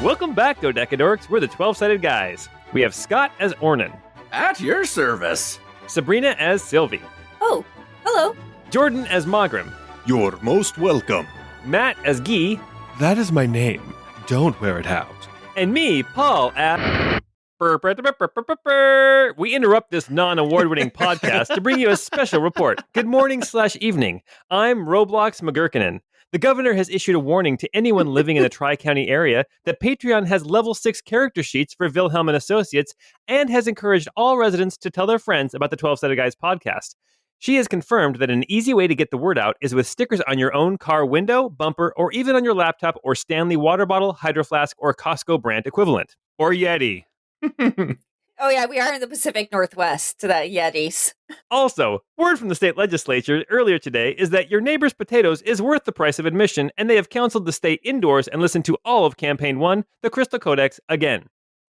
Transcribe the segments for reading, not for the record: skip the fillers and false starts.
Welcome back, Dodecadorks. We're the 12-Sided Guys. We have Scott as Ornan. At your service. Sabrina as Cilvy. Oh, hello. Jordan as Mawgrim. You're most welcome. Matt as Guy. That is my name. Don't wear it out. And me, Paul, as... We interrupt this non-award-winning podcast to bring you a special report. Good morning/evening. I'm Roblox McGurkinen. The governor has issued a warning to anyone living in the Tri-County area that Patreon has level 6 character sheets for Wilhelm Associates and has encouraged all residents to tell their friends about the 12-Sided Guys podcast. She has confirmed that an easy way to get the word out is with stickers on your own car window, bumper, or even on your laptop or Stanley water bottle, Hydro Flask, or Costco brand equivalent. Or Yeti. Oh yeah, we are in the Pacific Northwest, the Yetis. Also, word from the state legislature earlier today is that your neighbor's potatoes is worth the price of admission, and they have counseled to stay indoors and listen to all of Campaign 1, the Crystal Codex, again.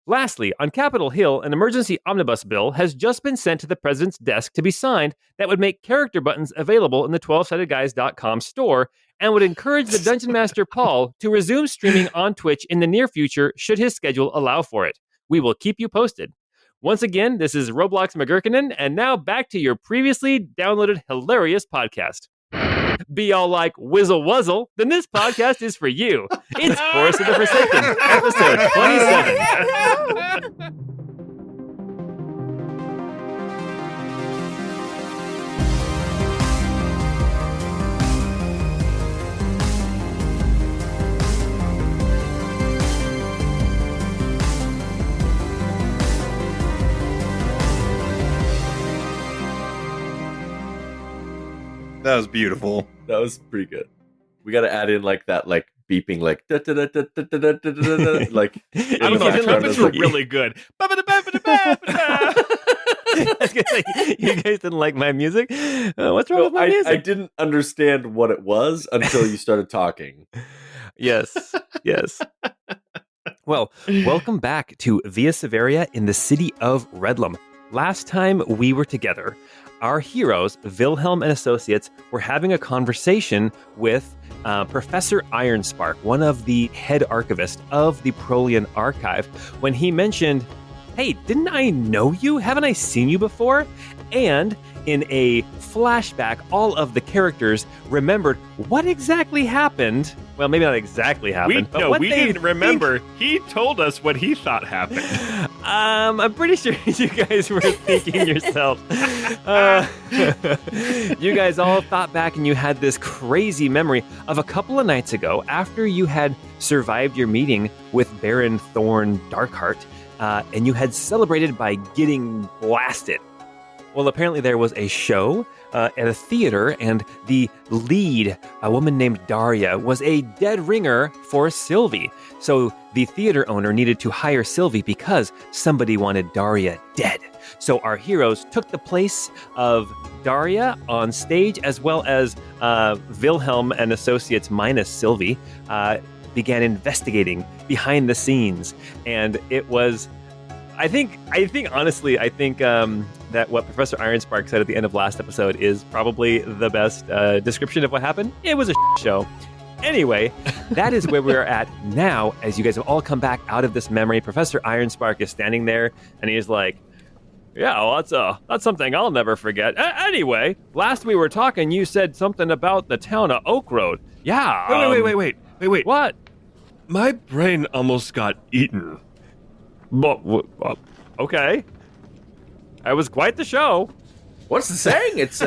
Lastly, on Capitol Hill, an emergency omnibus bill has just been sent to the president's desk to be signed that would make character buttons available in the 12sidedguys.com store and would encourage the Dungeon Master Paul to resume streaming on Twitch in the near future should his schedule allow for it. We will keep you posted. Once again, this is Roblox McGurkinen, and now back to your previously downloaded hilarious podcast. Be all like Whizzle Wuzzle, then this podcast is for you. It's Forest of the Forsaken, episode 27. That was beautiful. That was pretty good. We got to add in like that, like beeping, like da da da da da da da da da. Like I don't know. The trumpets were really good. You guys didn't like my music? What's wrong with my music? I didn't understand what it was until you started talking. Yes. Well, welcome back to Via Severia in the city of Redlum. Last time we were together, our heroes, Wilhelm and Associates, were having a conversation with Professor Ironspark, one of the head archivists of the Prolian Archive, when he mentioned, hey, didn't I know you? Haven't I seen you before? And in a flashback, all of the characters remembered what exactly happened. Well, maybe not exactly happened. We didn't remember. He told us what he thought happened. I'm pretty sure you guys were thinking yourself. You guys all thought back and you had this crazy memory of a couple of nights ago after you had survived your meeting with Baron Thorn Darkheart, and you had celebrated by getting blasted. Well, apparently there was a show at a theater, and the lead, a woman named Daria, was a dead ringer for Cilvy. So the theater owner needed to hire Cilvy because somebody wanted Daria dead. So our heroes took the place of Daria on stage, as well as Wilhelm and Associates minus Cilvy, began investigating behind the scenes. And it was... I think that what Professor Ironspark said at the end of last episode is probably the best description of what happened. It was a show. Anyway, that is where we're at now, as you guys have all come back out of this memory. Professor Ironspark is standing there, and he's like, yeah, well, that's something I'll never forget. Anyway, last we were talking, you said something about the town of Oak Road. Yeah. Wait. What? My brain almost got eaten. But, okay. It was quite the show. What's the saying? It's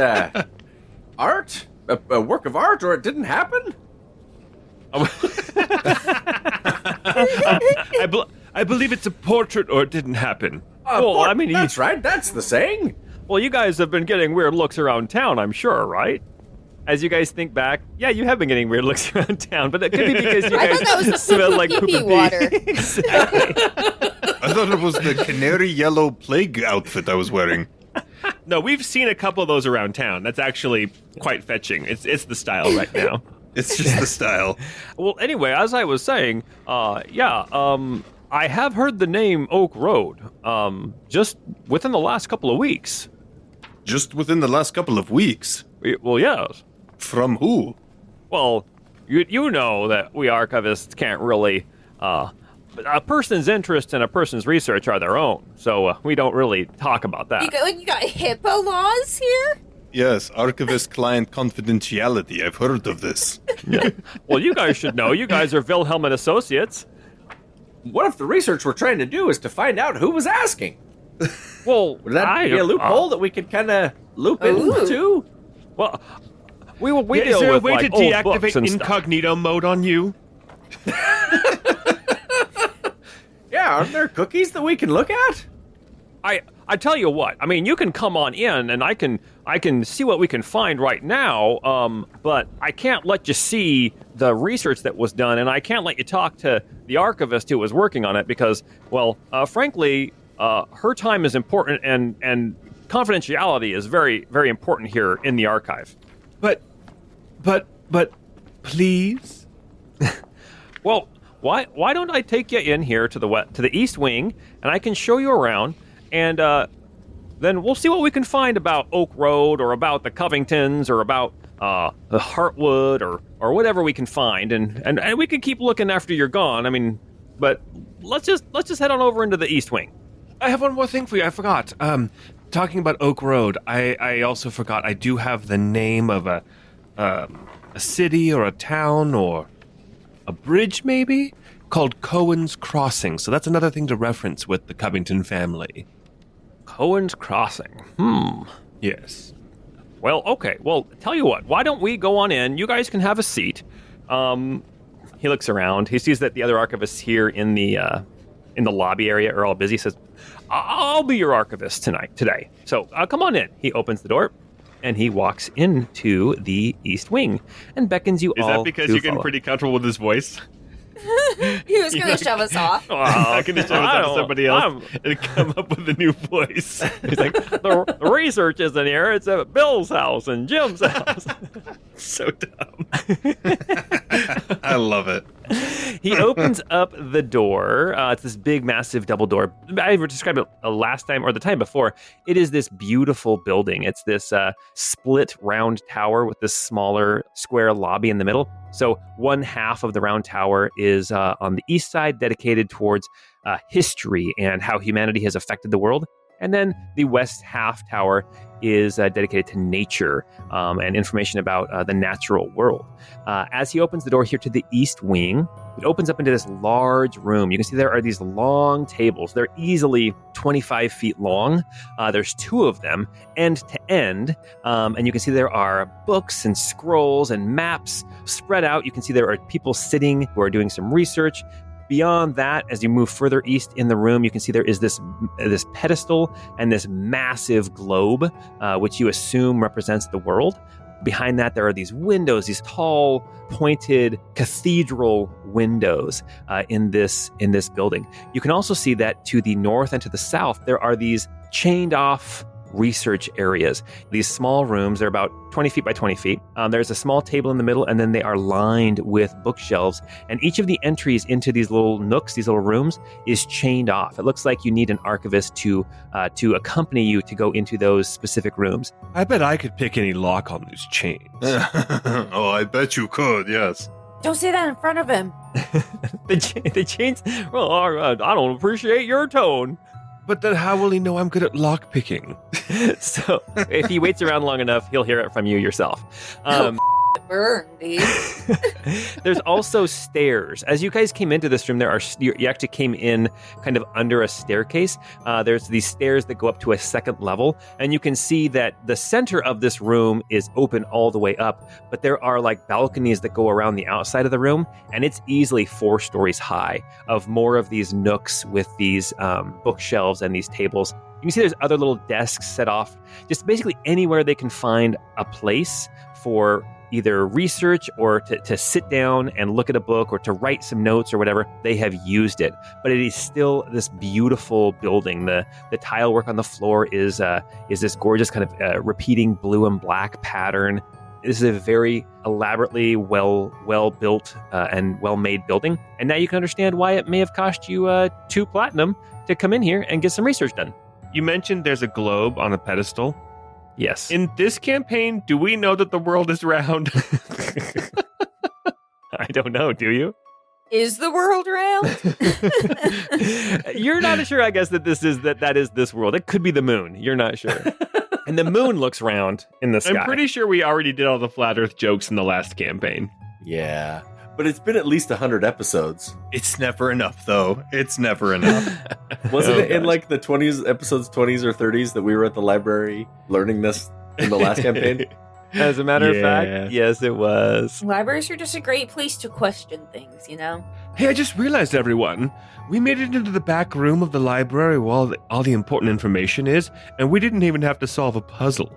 art, a work of art, or it didn't happen. I believe it's a portrait, or it didn't happen. That's right. That's the saying. Well, you guys have been getting weird looks around town, I'm sure, right? As you guys think back, yeah, you have been getting weird looks around town, but that could be because you guys smell like poop and water. Exactly. I thought it was the canary yellow plague outfit I was wearing. No, we've seen a couple of those around town. That's actually quite fetching. It's the style right now. It's just the style. Well, anyway, as I was saying, I have heard the name Oak Road, just within the last couple of weeks. Just within the last couple of weeks? Well, yes. From who? Well, you know that we archivists can't really a person's interest and a person's research are their own, so we don't really talk about that. You got HIPAA laws here? Yes, archivist-client confidentiality. I've heard of this. Yeah. Well, you guys should know. You guys are Wilhelm Associates. What if the research we're trying to do is to find out who was asking? Well, Would that be a loophole that we could kind of loop into? Well, we Is deal there a with way to like, old books deactivate and stuff. incognito mode on you? Yeah, aren't there cookies that we can look at? I tell you what. I mean, you can come on in, and I can see what we can find right now. But I can't let you see the research that was done, and I can't let you talk to the archivist who was working on it because, well, frankly, her time is important, and confidentiality is very, very important here in the archive. But, please? Well, why don't I take you in here to the East Wing, and I can show you around, and then we'll see what we can find about Oak Road, or about the Covingtons, or about the Heartwood, or whatever we can find, and we can keep looking after you're gone. I mean, but let's just head on over into the East Wing. I have one more thing for you. I forgot. Talking about Oak Road, I also forgot. I do have the name of a city or a town or a bridge, maybe, called Cohen's Crossing. So that's another thing to reference with the Covington family. Cohen's Crossing. Yes. Well, okay. Well, tell you what. Why don't we go on in? You guys can have a seat. He looks around. He sees that the other archivists here in the lobby area are all busy. He says, I'll be your archivist today. So come on in. He opens the door, and he walks into the East Wing and beckons you all. Is that because to you're getting follow. pretty comfortable with his voice? He was going to shove us off. Not going to show us to somebody else and come up with a new voice. He's like, the research isn't here. It's at Bill's house and Jim's house. So dumb. I love it. He opens up the door. It's this big, massive double door. I described it last time or the time before. It is this beautiful building. It's this split round tower with this smaller square lobby in the middle. So one half of the round tower is on the east side, dedicated towards history and how humanity has affected the world. And then the west half tower is dedicated to nature and information about the natural world. As he opens the door here to the East Wing, it opens up into this large room. You can see there are these long tables. They're easily 25 feet long. There's two of them, end to end. And you can see there are books and scrolls and maps spread out. You can see there are people sitting who are doing some research. Beyond that, as you move further east in the room, you can see there is this pedestal and this massive globe, which you assume represents the world. Behind that, there are these windows, these tall, pointed cathedral windows in this building. You can also see that to the north and to the south, there are these chained off research areas. These small rooms, they're about 20 feet by 20 feet. There's a small table in the middle, and then they are lined with bookshelves. And each of the entries into these little nooks, these little rooms, is chained off. It looks like you need an archivist to accompany you to go into those specific rooms. I bet I could pick any lock on these chains. Oh, I bet you could, yes. Don't say that in front of him. The chains, well, I don't appreciate your tone. But then how will he know I'm good at lock picking? So if he waits around long enough, he'll hear it from you yourself. Burn, dude. There's also stairs. As you guys came into this room, you actually came in kind of under a staircase. There's these stairs that go up to a second level, and you can see that the center of this room is open all the way up, but there are like balconies that go around the outside of the room, and it's easily 4 stories high of more of these nooks with these bookshelves and these tables. You can see there's other little desks set off, just basically anywhere they can find a place for either research or to sit down and look at a book or to write some notes or whatever. They have used it. But it is still this beautiful building. The tile work on the floor is this gorgeous kind of repeating blue and black pattern. This is a very elaborately well built and well made building. And now you can understand why it may have cost you 2 platinum to come in here and get some research done. You mentioned there's a globe on a pedestal. Yes. In this campaign, do we know that the world is round? I don't know. Do you? Is the world round? You're not sure, I guess, that that is this world. It could be the moon. You're not sure. And the moon looks round in the sky. I'm pretty sure we already did all the flat Earth jokes in the last campaign. Yeah. But it's been at least 100 episodes. It's never enough, though. It's never enough. Wasn't it in like the 20s, episodes 20s or 30s that we were at the library learning this in the last campaign? As a matter of fact, yes, it was. Libraries are just a great place to question things, you know? Hey, I just realized, everyone, we made it into the back room of the library where all the important information is, and we didn't even have to solve a puzzle.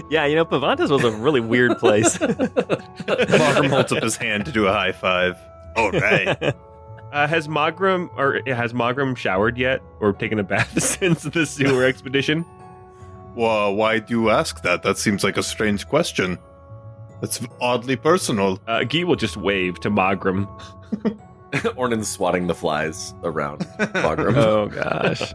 Yeah, you know, Pavantas was a really weird place. Mawgrim holds up his hand to do a high five. All right. Has Mawgrim showered yet, or taken a bath since the sewer expedition? Well, why do you ask that? That seems like a strange question. That's oddly personal. Guy will just wave to Mawgrim. Ornan's swatting the flies around Mawgrim. Oh gosh.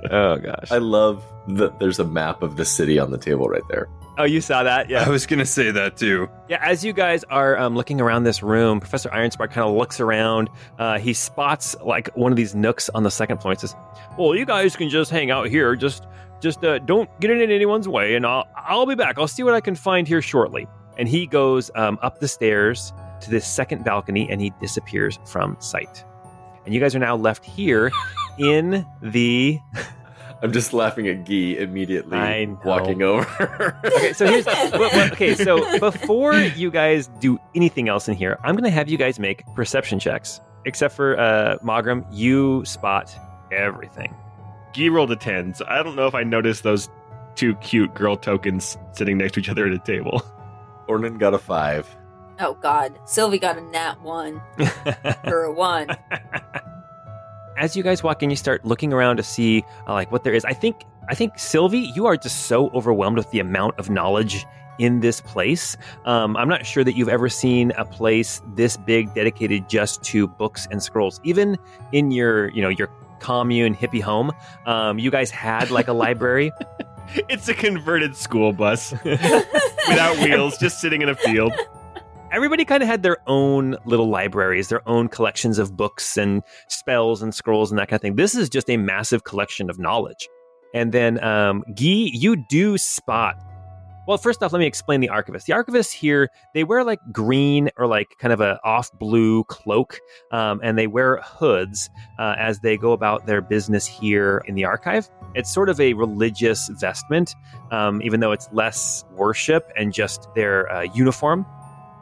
I love that there's a map of the city on the table right there. Oh, you saw that? Yeah. I was going to say that too. Yeah, as you guys are looking around this room, Professor Ironspark kind of looks around. He spots like one of these nooks on the second floor and says, well, you guys can just hang out here. Just don't get in anyone's way, and I'll be back. I'll see what I can find here shortly. And he goes up the stairs to this second balcony, and he disappears from sight. And you guys are now left here in the... I'm just laughing at Guy immediately I know. walking over. Okay, so here's... so before you guys do anything else in here, I'm going to have you guys make perception checks. Except for Mawgrim, you spot everything. Guy rolled a 10, so I don't know if I noticed those two cute girl tokens sitting next to each other at a table. Ornan got a 5. Oh, God. Cilvy got a nat 1. Or a 1. As you guys walk in, you start looking around to see like what there is. I think Cilvy, you are just so overwhelmed with the amount of knowledge in this place. I'm not sure that you've ever seen a place this big dedicated just to books and scrolls. Even in your commune hippie home, you guys had like a library. It's a converted school bus without wheels, just sitting in a field. Everybody kind of had their own little libraries, their own collections of books and spells and scrolls and that kind of thing. This is just a massive collection of knowledge. And then, Guy, you do spot... Well, first off, let me explain the archivists. The archivists here, they wear like green or like kind of a off blue cloak, and they wear hoods as they go about their business here in the archive. It's sort of a religious vestment, even though it's less worship and just their uniform.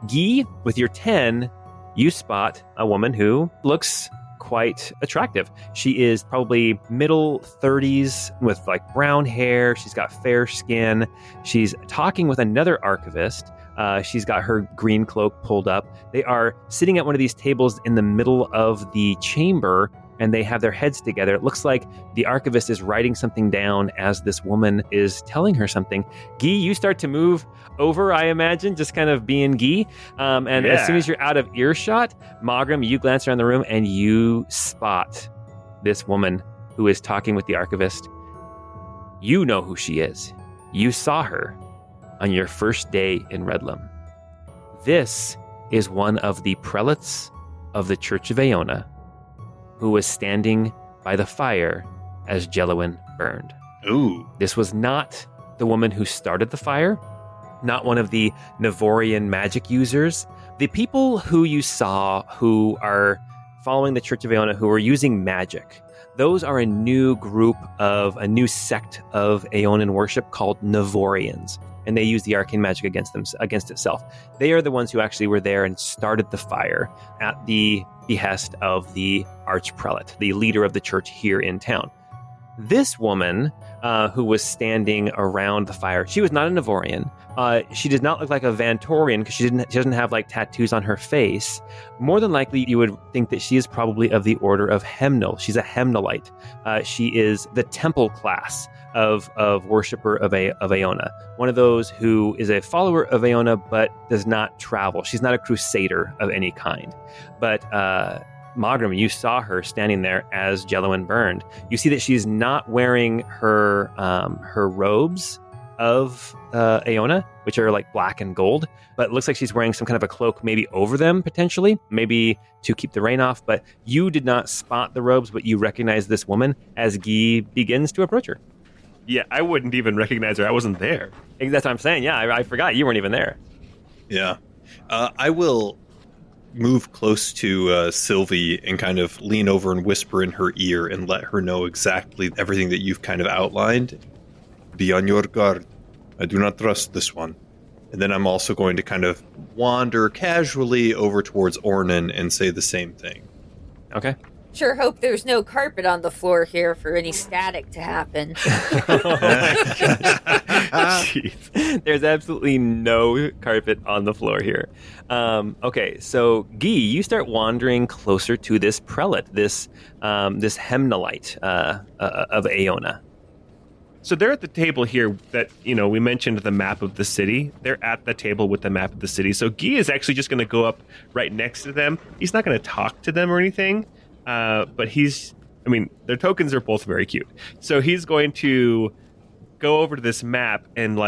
Guy, with your 10, you spot a woman who looks quite attractive. She is probably middle 30s with like brown hair. She's got fair skin. She's talking with another archivist. She's got her green cloak pulled up. They are sitting at one of these tables in the middle of the chamber, and they have their heads together. It looks like the archivist is writing something down as this woman is telling her something. Guy, you start to move over, I imagine, just kind of being Guy. As soon as you're out of earshot, Mawgrim, you glance around the room and you spot this woman who is talking with the archivist. You know who she is. You saw her on your first day in Redlam. This is one of the prelates of the Church of Aona, who was standing by the fire as Jelowin burned. Ooh. This was not the woman who started the fire, not one of the Navorian magic users. The people who you saw who are following the Church of Aona, who are using magic, those are a new sect of Aeonan worship called Navorians. And they use the arcane magic against itself. They are the ones who actually were there and started the fire at the behest of the archprelate, the leader of the church here in town. This woman who was standing around the fire, she was not a Navorian. She did not look like a Vantorian because she doesn't have like tattoos on her face. More than likely, you would think that she is probably of the order of Hemnal. She's a Hemnalite. She is the temple class of worshiper of Aeona. One of those who is a follower of Aeona but does not travel. She's not a crusader of any kind. But Mawgrim, you saw her standing there as Jelowin burned. You see that she's not wearing her robes of Aona, which are like black and gold, but it looks like she's wearing some kind of a cloak maybe over them potentially, maybe to keep the rain off. But you did not spot the robes, but you recognize this woman as Guy begins to approach her. Yeah, I wouldn't even recognize her. I wasn't there. That's what I'm saying. Yeah, I forgot you weren't even there. Yeah. I will move close to Cilvy and kind of lean over and whisper in her ear and let her know exactly everything that you've kind of outlined. Be on your guard. I do not trust this one. And then I'm also going to kind of wander casually over towards Ornan and say the same thing. Okay. Sure hope there's no carpet on the floor here for any static to happen. Jeez. There's absolutely no carpet on the floor here. Okay, so Guy, you start wandering closer to this prelate, this hemnolite of Aona. So they're at the table here that, we mentioned the map of the city. They're at the table with the map of the city. So Guy is actually just going to go up right next to them. He's not going to talk to them or anything. But their tokens are both very cute. So he's going to go over to this map and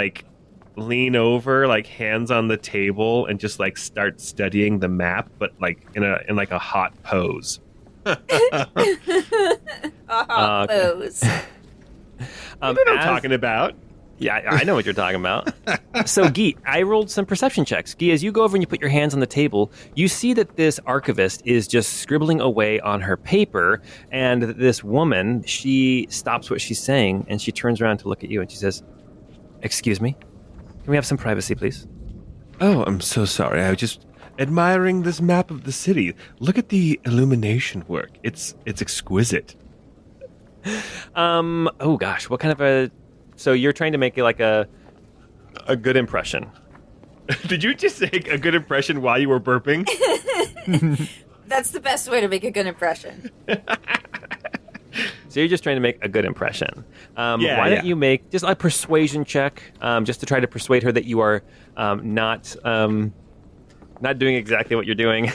lean over, hands on the table, and just start studying the map, but in a hot pose. A hot pose. You know what I'm talking about. Yeah, I know what you're talking about. So, Guy, I rolled some perception checks. Guy, as you go over and you put your hands on the table, you see that this archivist is just scribbling away on her paper, and this woman, she stops what she's saying, and she turns around to look at you, and she says, "Excuse me? Can we have some privacy, please?" Oh, I'm so sorry. I was just admiring this map of the city. Look at the illumination work. It's exquisite. Oh, gosh, what kind of a... So you're trying to make it a good impression. Did you just say a good impression while you were burping? That's the best way to make a good impression. So you're just trying to make a good impression. Why don't you make just a persuasion check, just to try to persuade her that you are not doing exactly what you're doing.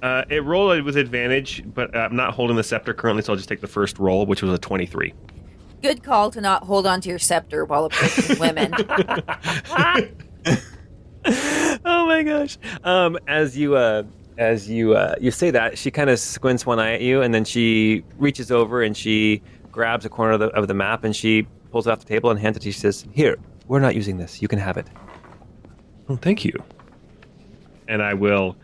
It rolled with advantage, but I'm not holding the scepter currently, so I'll just take the first roll, which was a 23. Good call to not hold onto your scepter while approaching women. Oh my gosh! As you say that, she kind of squints one eye at you, and then she reaches over and she grabs a corner of the map and she pulls it off the table and hands it to you. She says, "Here, we're not using this. You can have it." Well, thank you. And I will.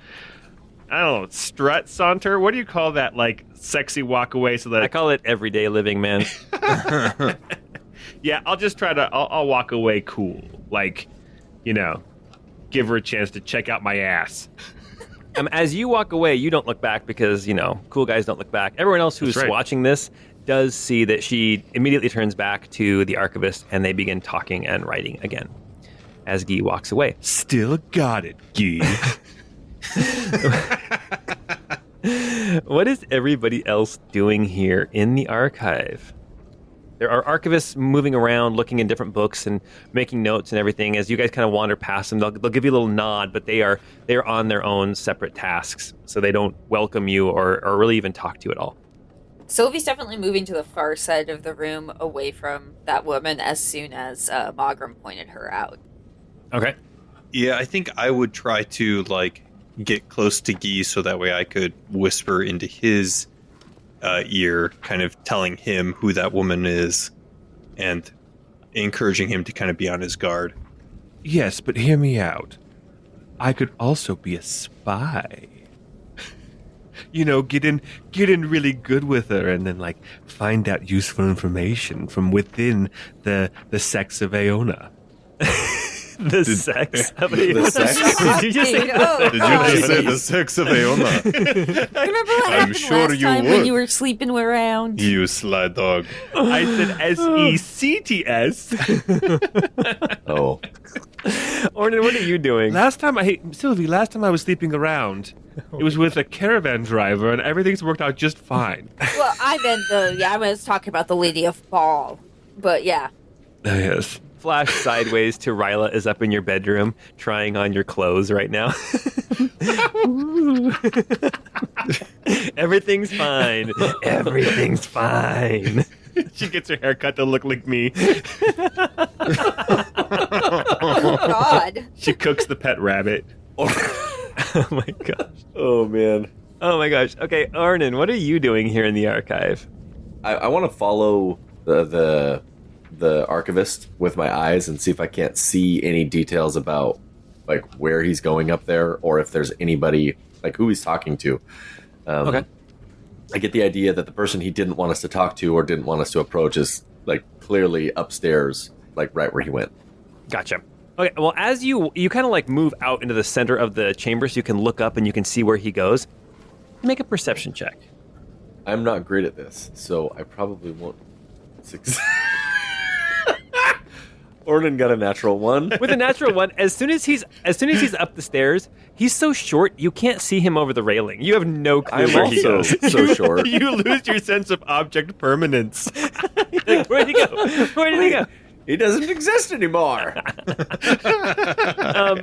I don't know, strut, saunter? What do you call that, sexy walk away so that... I call it everyday living, man. Yeah, I'll just try to... I'll walk away cool. Give her a chance to check out my ass. As you walk away, you don't look back because, cool guys don't look back. Everyone else who's watching this does see that she immediately turns back to the archivist and they begin talking and writing again as Guy walks away. Still got it, Guy. What is everybody else doing here in the archive? There are archivists moving around, looking in different books and making notes and everything. As you guys kind of wander past them, they'll give you a little nod, but they are on their own separate tasks, so they don't welcome you or really even talk to you at all. Cilvy's definitely moving to the far side of the room, away from that woman, as soon as Mawgrim pointed her out. Okay. Yeah, I think I would try to get close to Guy so that way I could whisper into his ear, kind of telling him who that woman is and encouraging him to kind of be on his guard. Yes, but hear me out. I could also be a spy. Get in really good with her and then find out useful information from within the sex of Aona. The sex of Aona. The sex? Did you just say Did you just say the sex of Aona? Remember what happened sure last you time would. when you were sleeping around? You sly dog. I said SECTS. Oh. Ornan, what are you doing? Cilvy, last time I was sleeping around, it was with a caravan driver and everything's worked out just fine. Well, I was talking about the Lady of Ball, but yeah. Yes. Flash sideways to Ryla is up in your bedroom trying on your clothes right now. Everything's fine. Everything's fine. She gets her hair cut to look like me. God. She cooks the pet rabbit. Oh my gosh. Oh man. Oh my gosh. Okay, Ornan, what are you doing here in the archive? I want to follow the archivist with my eyes and see if I can't see any details about like where he's going up there, or if there's anybody like who he's talking to. Okay. I get the idea that the person he didn't want us to talk to or didn't want us to approach is like clearly upstairs, like right where he went. Gotcha. Okay, well, as you kind of like move out into the center of the chamber so you can look up and you can see where he goes, make a perception check. I'm not great at this, so I probably won't succeed. Ornan got a natural 1. With a natural 1, as soon as he's up the stairs, he's so short you can't see him over the railing. You have no clue I'm where he also goes. so short. You lose your sense of object permanence. Like, where'd he go? Where did he go? He doesn't exist anymore.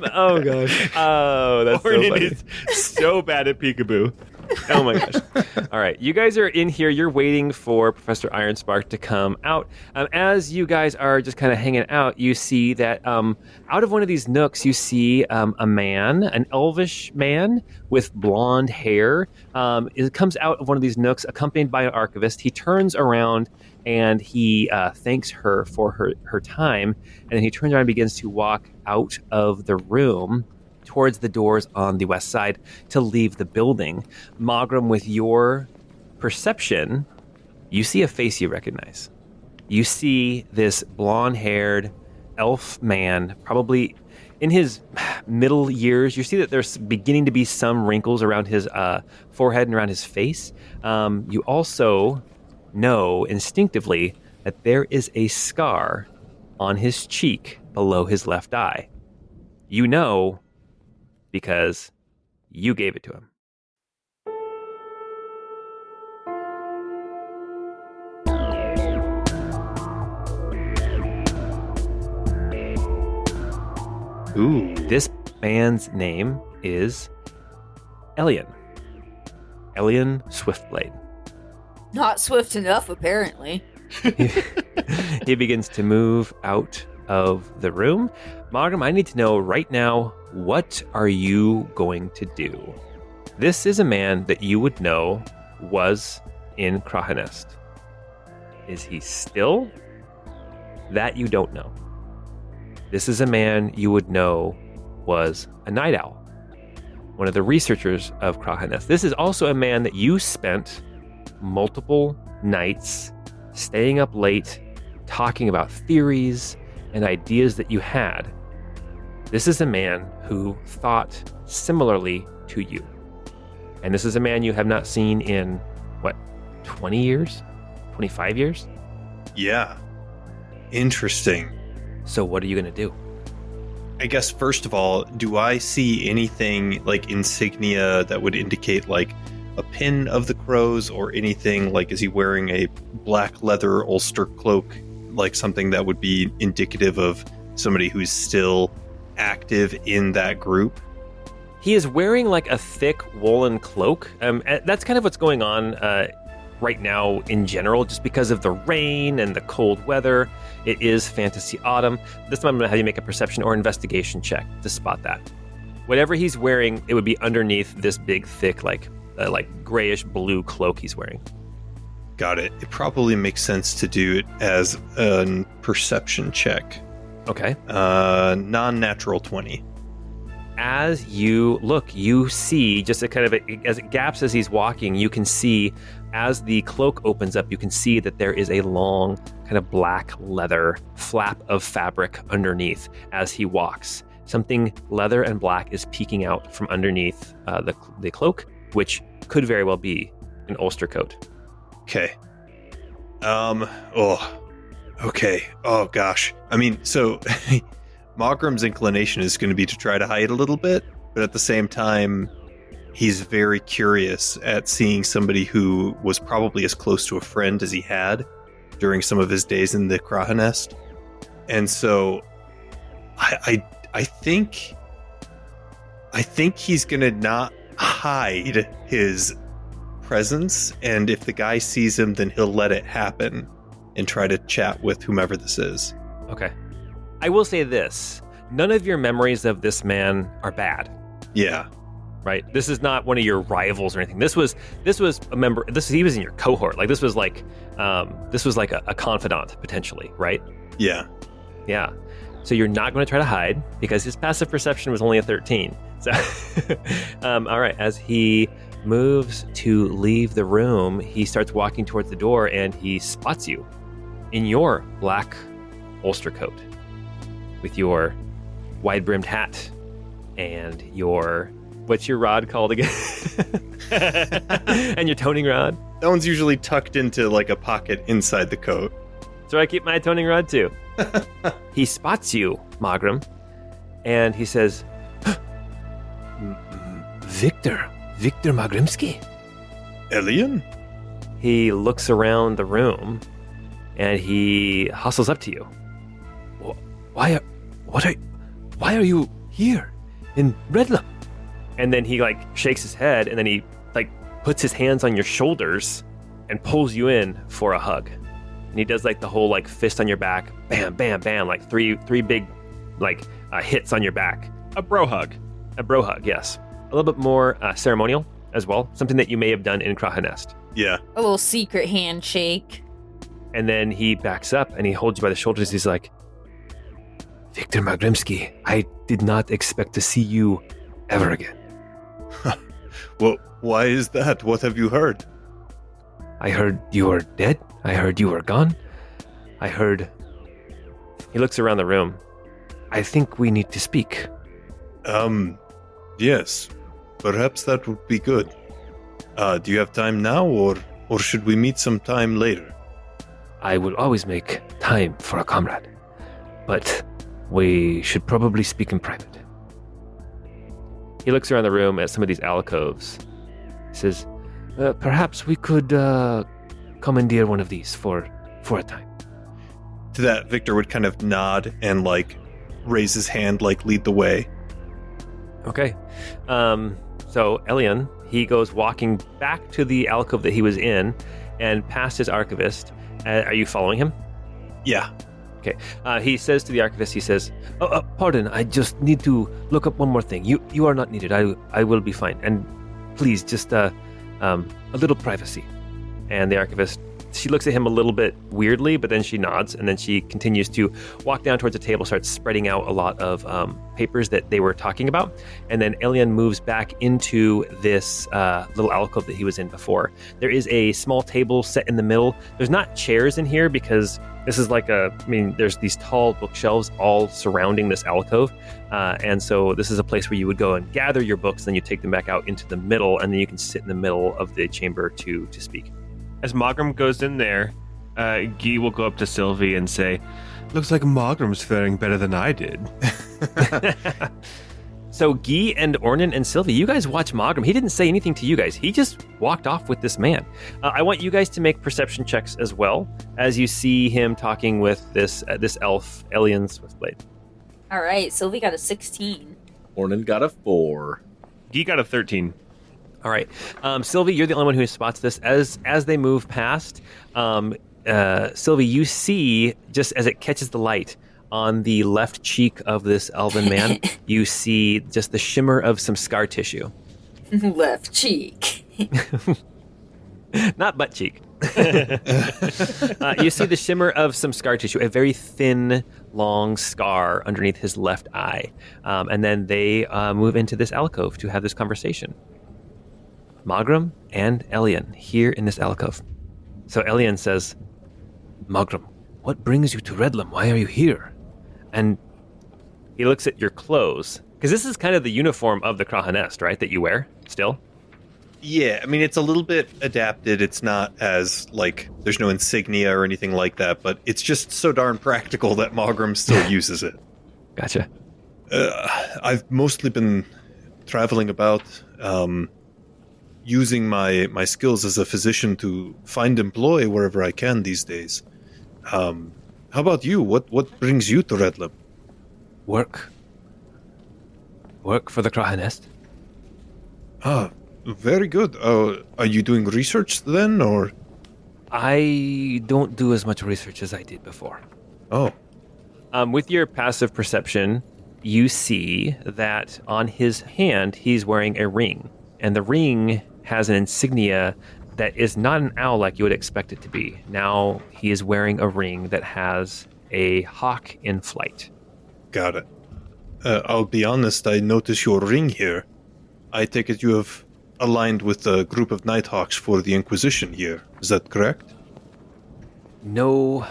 Oh gosh. Oh, that's so Ornan funny. is so bad at peekaboo. Oh my gosh. All right. You guys are in here. You're waiting for Professor Ironspark to come out. As you guys are just kind of hanging out, you see that out of one of these nooks, you see a man, an elvish man with blonde hair. It comes out of one of these nooks accompanied by an archivist. He turns around and he thanks her for her time. And then he turns around and begins to walk out of the room towards the doors on the west side to leave the building. Mawgrim, with your perception, you see a face you recognize. You see this blonde-haired elf man, probably in his middle years. You see that there's beginning to be some wrinkles around his forehead and around his face. You also know instinctively that there is a scar on his cheek below his left eye. You know because you gave it to him. Ooh. This man's name is Elian. Elian Swiftblade. Not swift enough, apparently. He begins to move out of the room. Mawgrim, I need to know right now, what are you going to do? This is a man that you would know was in Krahanest. Is he still? That you don't know. This is a man you would know was a night owl, one of the researchers of Krahanest. This is also a man that you spent multiple nights staying up late, talking about theories and ideas that you had. This is a man who thought similarly to you. And this is a man you have not seen in, 20 years? 25 years? Yeah. Interesting. So what are you going to do? I guess, first of all, do I see anything like insignia that would indicate like a pin of the crows or anything? Like, is he wearing a black leather ulster cloak, like something that would be indicative of somebody who's still active in that group? He is wearing like a thick woolen cloak. That's kind of what's going on right now in general, just because of the rain and the cold weather. It is fantasy autumn. This time I'm going to have you make a perception or investigation check to spot that. Whatever he's wearing, it would be underneath this big, thick, like grayish blue cloak he's wearing. Got it. It probably makes sense to do it as a perception check. Okay. Non-natural 20. As you look, you see just a kind of as it gaps as he's walking, you can see as the cloak opens up, you can see that there is a long kind of black leather flap of fabric underneath as he walks. Something leather and black is peeking out from underneath the cloak, which could very well be an ulster coat. Okay. Okay. Oh, gosh. I mean, so Mawgrim's inclination is going to be to try to hide a little bit, but at the same time, he's very curious at seeing somebody who was probably as close to a friend as he had during some of his days in the Krahanest. And so I think he's going to not hide his presence, and if the guy sees him, then he'll let it happen and try to chat with whomever this is. Okay. I will say this. none of your memories of this man are bad, Yeah. right? This is not one of your rivals or anything. This was a member. He was in your cohort. Like this was like a confidant potentially, right? Yeah. Yeah. So you're not going to try to hide because his passive perception was only a 13. So, all right. As he moves to leave the room, he starts walking towards the door and he spots you in your black ulster coat with your wide-brimmed hat and your, what's your rod called again? And your toning rod. That one's usually tucked into like a pocket inside the coat. So I keep my toning rod too. He spots you, Mawgrim, and he says, Victor Mawgrimsky. Elian? He looks around the room and he hustles up to you. Why are you here in Redlam? And then he like shakes his head and then he like puts his hands on your shoulders and pulls you in for a hug. And he does like the whole like fist on your back, bam, bam, bam, like three big like hits on your back. A bro hug. A bro hug, yes. A little bit more ceremonial as well, something that you may have done in Krahanest. Yeah. A little secret handshake. And then he backs up and he holds you by the shoulders. He's like, Victor Mawgrimsky, I did not expect to see you ever again. Well, why is that? What have you heard? I heard you were dead. I heard you were gone. I heard... He looks around the room. I think we need to speak. Yes. Perhaps that would be good. Do you have time now, or should we meet some time later? I will always make time for a comrade. But we should probably speak in private. He looks around the room at some of these alcoves. He says, perhaps we could commandeer one of these for a time. To that, Victor would kind of nod and like raise his hand, like lead the way. Okay. So Elian, he goes walking back to the alcove that he was in and past his archivist. Are you following him? Yeah. Okay. He says to the archivist, he says, pardon, I just need to look up one more thing. You are not needed. I will be fine. And please, just a little privacy. And the archivist, she looks at him a little bit weirdly, but then she nods, and then she continues to walk down towards the table, starts spreading out a lot of papers that they were talking about. And then Elian moves back into this little alcove that he was in before. There is a small table set in the middle. There's not chairs in here because this is like there's these tall bookshelves all surrounding this alcove. And so this is a place where you would go and gather your books, then you take them back out into the middle, and then you can sit in the middle of the chamber to speak. As Mawgrim goes in there, Guy will go up to Cilvy and say, looks like Mawgrim's faring better than I did. So Guy and Ornan and Cilvy, you guys watch Mawgrim. He didn't say anything to you guys. He just walked off with this man. I want you guys to make perception checks as well as you see him talking with this elf, Elian Swiftblade. All right, Cilvy got a 16. Ornan got a 4. Guy got a 13. All right. Cilvy, you're the only one who spots this. As they move past, Cilvy, you see, just as it catches the light, on the left cheek of this elven man, you see just the shimmer of some scar tissue. Left cheek. Not butt cheek. You see the shimmer of some scar tissue, a very thin, long scar underneath his left eye. And then they move into this alcove to have this conversation. Mawgrim and Elian here in this alcove. So Elian says, Mawgrim, what brings you to Redlam? Why are you here? And he looks at your clothes, because this is kind of the uniform of the Krahanest, right, that you wear still? Yeah, I mean, it's a little bit adapted. It's not as, like, there's no insignia or anything like that, but it's just so darn practical that Mawgrim still uses it. Gotcha. I've mostly been traveling about, using my skills as a physician to find employ wherever I can these days. How about you? What brings you to Redlam? Work for the Krahanest. Ah, very good. Are you doing research then, or? I don't do as much research as I did before. Oh. With your passive perception, you see that on his hand, he's wearing a ring. And the ring has an insignia that is not an owl like you would expect it to be. Now he is wearing a ring that has a hawk in flight. Got it. I'll be honest, I notice your ring here. I take it you have aligned with a group of Nighthawks for the Inquisition here. Is that correct? No,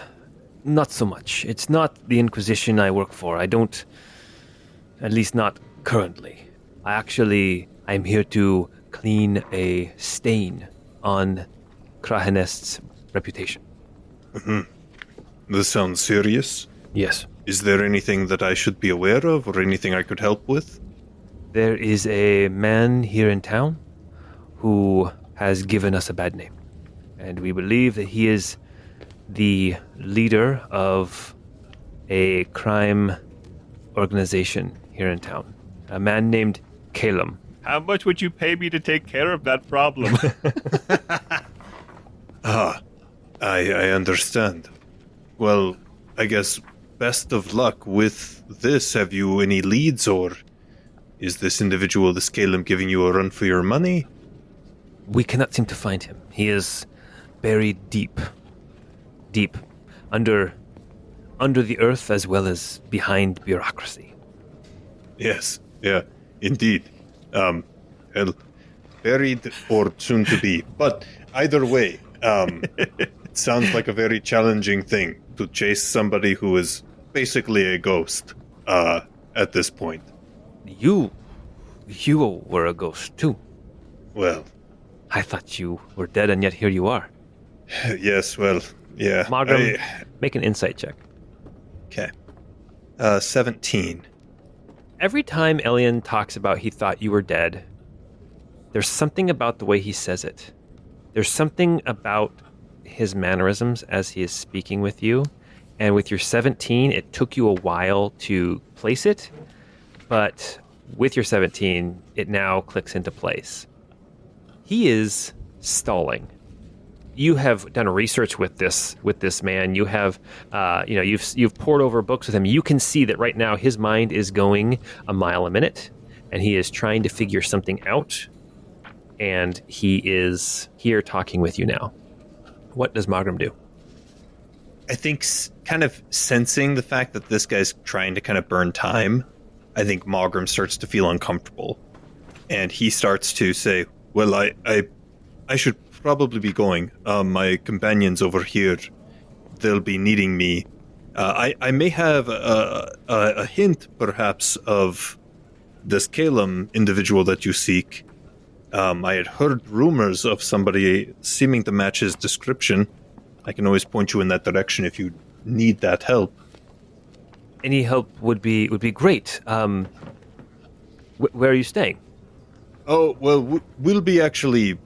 not so much. It's not the Inquisition I work for. I don't, at least not currently. I'm here to clean a stain on Krahenest's reputation. This sounds serious. Yes. Is there anything that I should be aware of or anything I could help with? There is a man here in town who has given us a bad name. And we believe that he is the leader of a crime organization here in town. A man named Calum. How much would you pay me to take care of that problem? I understand. Well, I guess best of luck with this. Have you any leads, or is this individual, this Calum, giving you a run for your money? We cannot seem to find him. He is buried deep under the earth as well as behind bureaucracy. Yes, yeah, indeed. Well, buried or soon to be. But either way, it sounds like a very challenging thing to chase somebody who is basically a ghost at this point. You were a ghost too. Well, I thought you were dead, and yet here you are. yes, well, yeah. Mawgrim, make an insight check. Okay. 17. Every time Elian talks about he thought you were dead, there's something about the way he says it. There's something about his mannerisms as he is speaking with you. And with your 17, it took you a while to place it. But with your 17, it now clicks into place. He is stalling. You have done research with this man. You have, you've pored over books with him. You can see that right now his mind is going a mile a minute, and he is trying to figure something out. And he is here talking with you now. What does Mawgrim do? I think kind of sensing the fact that this guy's trying to kind of burn time, I think Mawgrim starts to feel uncomfortable. And he starts to say, well, I should probably be going. My companions over here, they'll be needing me. I may have a hint, perhaps, of this Calum individual that you seek. I had heard rumors of somebody seeming to match his description. I can always point you in that direction if you need that help. Any help would be great. Where are you staying? Oh, well, we'll be actually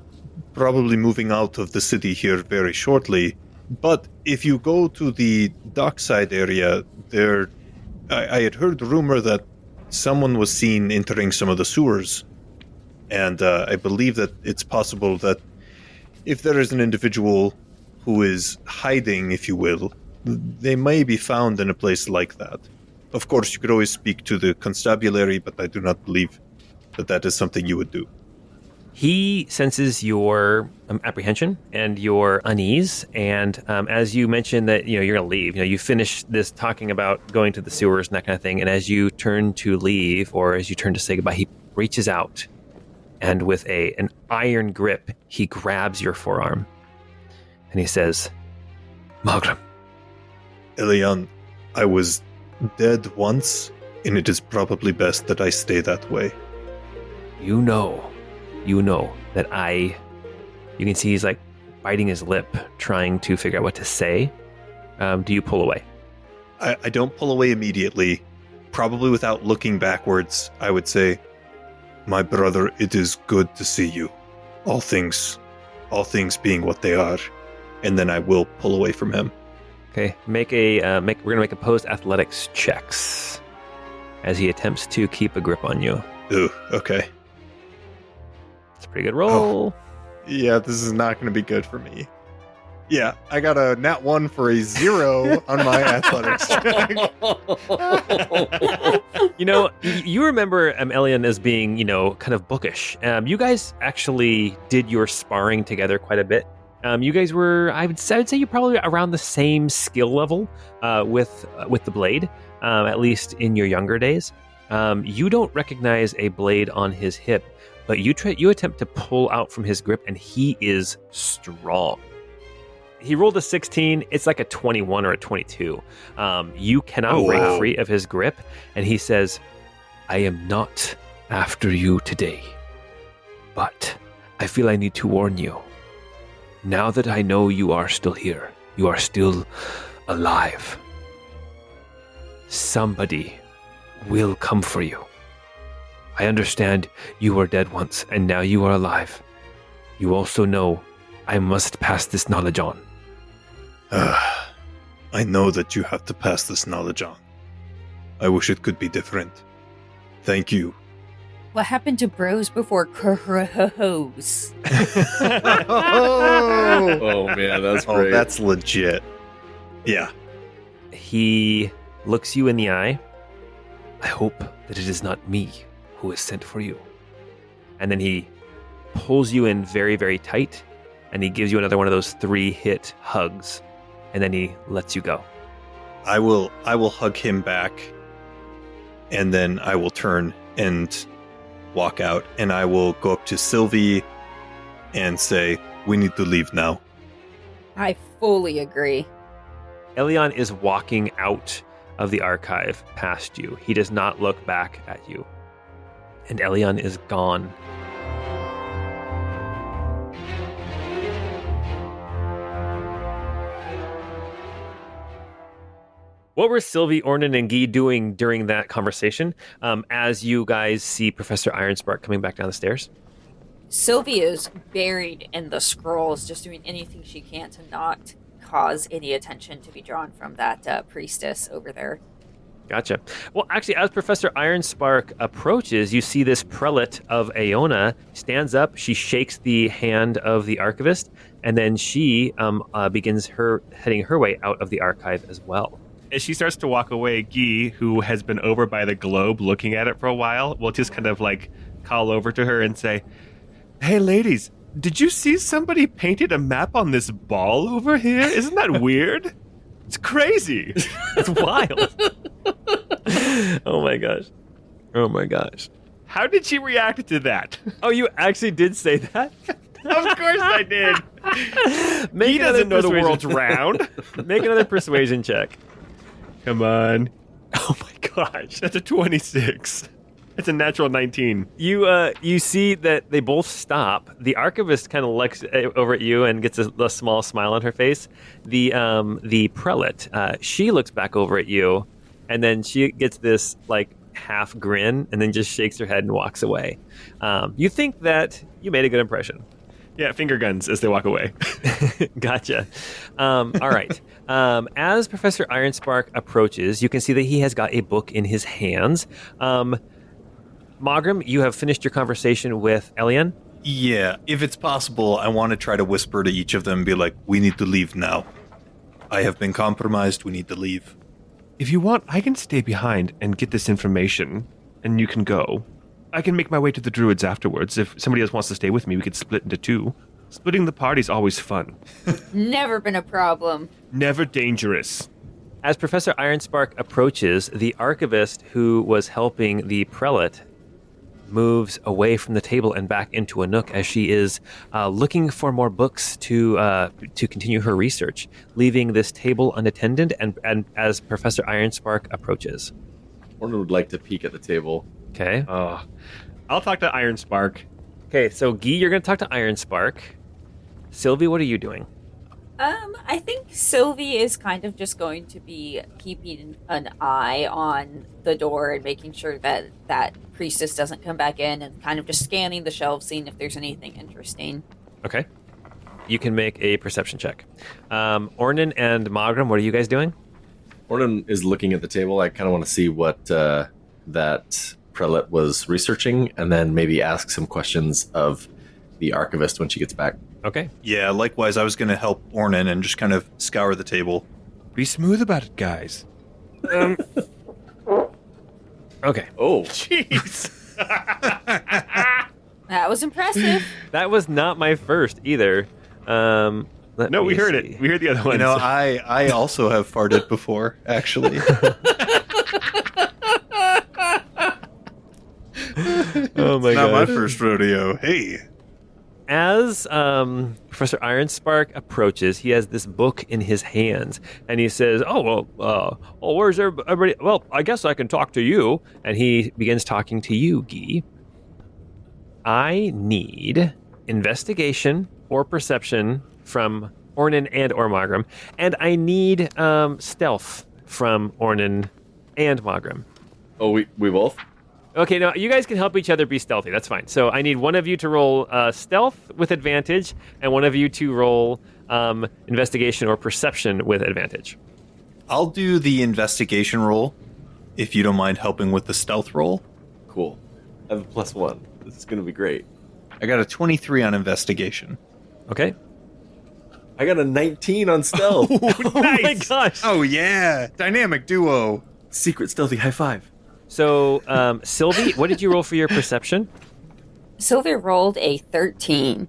probably moving out of the city here very shortly. But if you go to the dockside area, I had heard the rumor that someone was seen entering some of the sewers. And I believe that it's possible that if there is an individual who is hiding, if you will, they may be found in a place like that. Of course, you could always speak to the constabulary, but I do not believe that is something you would do. He senses your apprehension and your unease, and as you mentioned that you're going to leave, you finish this talking about going to the sewers and that kind of thing, and as you turn to leave, or as you turn to say goodbye, he reaches out, and with an iron grip, he grabs your forearm, and he says, "Mawgrim." Elian, I was dead once, and it is probably best that I stay that way. You know that you can see he's like biting his lip, trying to figure out what to say. Do you pull away? I don't pull away immediately. Probably without looking backwards, I would say, my brother, it is good to see you. All things being what they are. And then I will pull away from him. Okay, we're gonna make opposed athletics checks as he attempts to keep a grip on you. Ooh, okay. It's a pretty good roll. Yeah, this is not going to be good for me. Yeah, I got a nat 1 for a 0 on my athletics check. You remember Elian as being, kind of bookish. You guys actually did your sparring together quite a bit. You guys were, I would say you're probably around the same skill level with the blade, at least in your younger days. You don't recognize a blade on his hip, but you attempt to pull out from his grip, and he is strong. He rolled a 16. It's like a 21 or a 22. You cannot break free of his grip, and he says, I am not after you today, but I feel I need to warn you. Now that I know you are still here, you are still alive, somebody will come for you. I understand you were dead once, and now you are alive. You also know I must pass this knowledge on. I know that you have to pass this knowledge on. I wish it could be different. Thank you. What happened to bros before hoes? Oh man, that's great. Oh, that's legit. Yeah. He looks you in the eye. I hope that it is not me who is sent for you. And then he pulls you in very, very tight, and he gives you another one of those 3-hit hugs, and then he lets you go. I will hug him back, and then I will turn and walk out, and I will go up to Cilvy and say, we need to leave now. I fully agree. Elian is walking out of the archive past you. He does not look back at you. And Elian is gone. What were Cilvy, Ornan, and Guy doing during that conversation as you guys see Professor Ironspark coming back down the stairs? Cilvy is buried in the scrolls, just doing anything she can to not cause any attention to be drawn from that priestess over there. Gotcha. Well, actually, as Professor Ironspark approaches, you see this prelate of Aeona stands up. She shakes the hand of the archivist, and then she begins heading her way out of the archive as well. As she starts to walk away, Guy, who has been over by the globe looking at it for a while, will just kind of like call over to her and say, "Hey, ladies, did you see somebody painted a map on this ball over here? Isn't that weird? It's crazy." It's wild. Oh my gosh. How did she react to that? Oh, you actually did say that? Of course I did. He doesn't know the world's round. Make another persuasion check. Come on. Oh my gosh. That's a 26. It's a natural 19. You see that they both stop. The archivist kind of looks over at you and gets a small smile on her face. The prelate, she looks back over at you, and then she gets this like half grin, and then just shakes her head and walks away. You think that you made a good impression. Yeah, finger guns as they walk away. Gotcha. All right. As Professor Ironspark approaches, you can see that he has got a book in his hands. Mawgrim, you have finished your conversation with Elian? Yeah, if it's possible, I want to try to whisper to each of them and be like, we need to leave now. I have been compromised, we need to leave. If you want, I can stay behind and get this information, and you can go. I can make my way to the druids afterwards. If somebody else wants to stay with me, we could split into 2. Splitting the party's always fun. Never been a problem. Never dangerous. As Professor Ironspark approaches, the archivist who was helping the prelate moves away from the table and back into a nook as she is looking for more books to continue her research, leaving this table unattended and as Professor Ironspark approaches. Ornan would like to peek at the table. Okay. I'll talk to Ironspark. Okay, so Guy, you're going to talk to Ironspark. Cilvy, what are you doing? I think Cilvy is kind of just going to be keeping an eye on the door and making sure that that priestess doesn't come back in, and kind of just scanning the shelves, seeing if there's anything interesting. Okay. You can make a perception check. Ornan and Mawgrim, what are you guys doing? Ornan is looking at the table. I kind of want to see what that prelate was researching, and then maybe ask some questions of the archivist when she gets back. Okay. Yeah, likewise, I was going to help Ornan and just kind of scour the table. Be smooth about it, guys. Okay. Oh, Jeez. That was impressive. That was not my first either. No, we heard see. it. We heard the other one. You know, I also have farted before, actually. Oh my Not my god. first rodeo. Hey. As Professor Ironspark approaches, he has this book in his hands, and he says, where's everybody? Well, I guess I can talk to you. And he begins talking to you, Guy. I need investigation or perception from Ornan and or Mawgrim, and I need stealth from Ornan and Mawgrim. oh, we both. Okay, now you guys can help each other be stealthy. That's fine. So I need one of you to roll stealth with advantage, and one of you to roll investigation or perception with advantage. I'll do the investigation roll, if you don't mind helping with the stealth roll. Cool. I have a +1. This is gonna be great. I got a 23 on investigation. Okay. I got a 19 on stealth. Oh my gosh. Oh, yeah. Dynamic duo. Secret stealthy high five. So, Cilvy, what did you roll for your perception? Sylvia rolled a 13.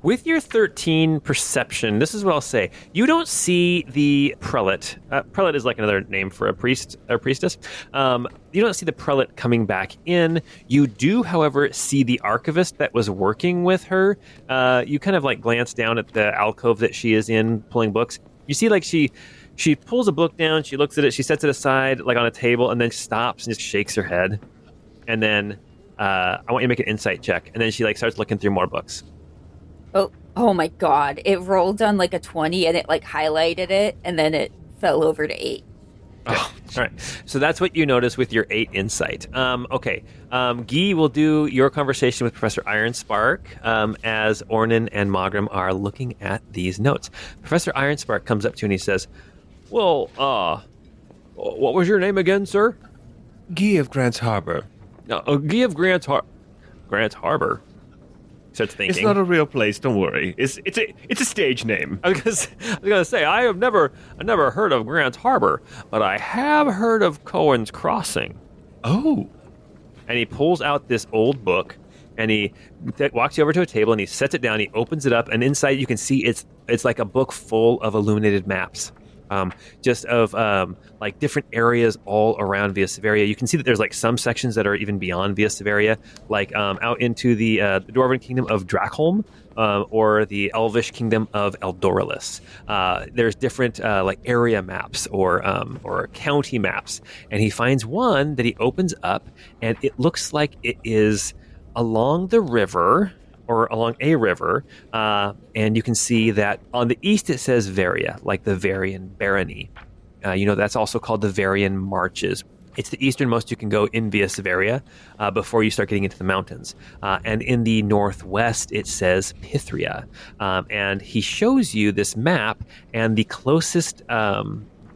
With your 13 perception, this is what I'll say. You don't see the prelate. Prelate is like another name for a priest or priestess. You don't see the prelate coming back in. You do, however, see the archivist that was working with her. You kind of like glance down at the alcove that she is in, pulling books. You see like she pulls a book down, she looks at it, she sets it aside like on a table, and then stops and just shakes her head. And then I want you to make an insight check. And then she like starts looking through more books. Oh my god. It rolled on like a 20 and it like highlighted it and then it fell over to 8. Oh, all right. So that's what you notice with your 8 insight. Okay. Guy will do your conversation with Professor Ironspark as Ornan and Mawgrim are looking at these notes. Professor Ironspark comes up to you and he says, well, what was your name again, sir? Guy of Grant's Harbor. Guy of Grant's Harbor. Starts thinking. It's not a real place. Don't worry. It's a stage name. I was gonna say I have never heard of Grant's Harbor, but I have heard of Cohen's Crossing. Oh, And he pulls out this old book, and he walks you over to a table, and he sets it down. He opens it up, and inside you can see it's like a book full of illuminated maps, just of like different areas all around Via Severia. You can see that there's like some sections that are even beyond Via Severia, like out into the Dwarven kingdom of Drakholm, or the Elvish kingdom of Eldoralus. There's different like area maps or county maps, and he finds one that he opens up, and it looks like it is along the river, or along a river, and you can see that on the east it says Varia, like the Varian barony. That's also called the Varian Marches. It's the easternmost you can go in Via Severia before you start getting into the mountains. And in the northwest it says Pithria. And he shows you this map, and the closest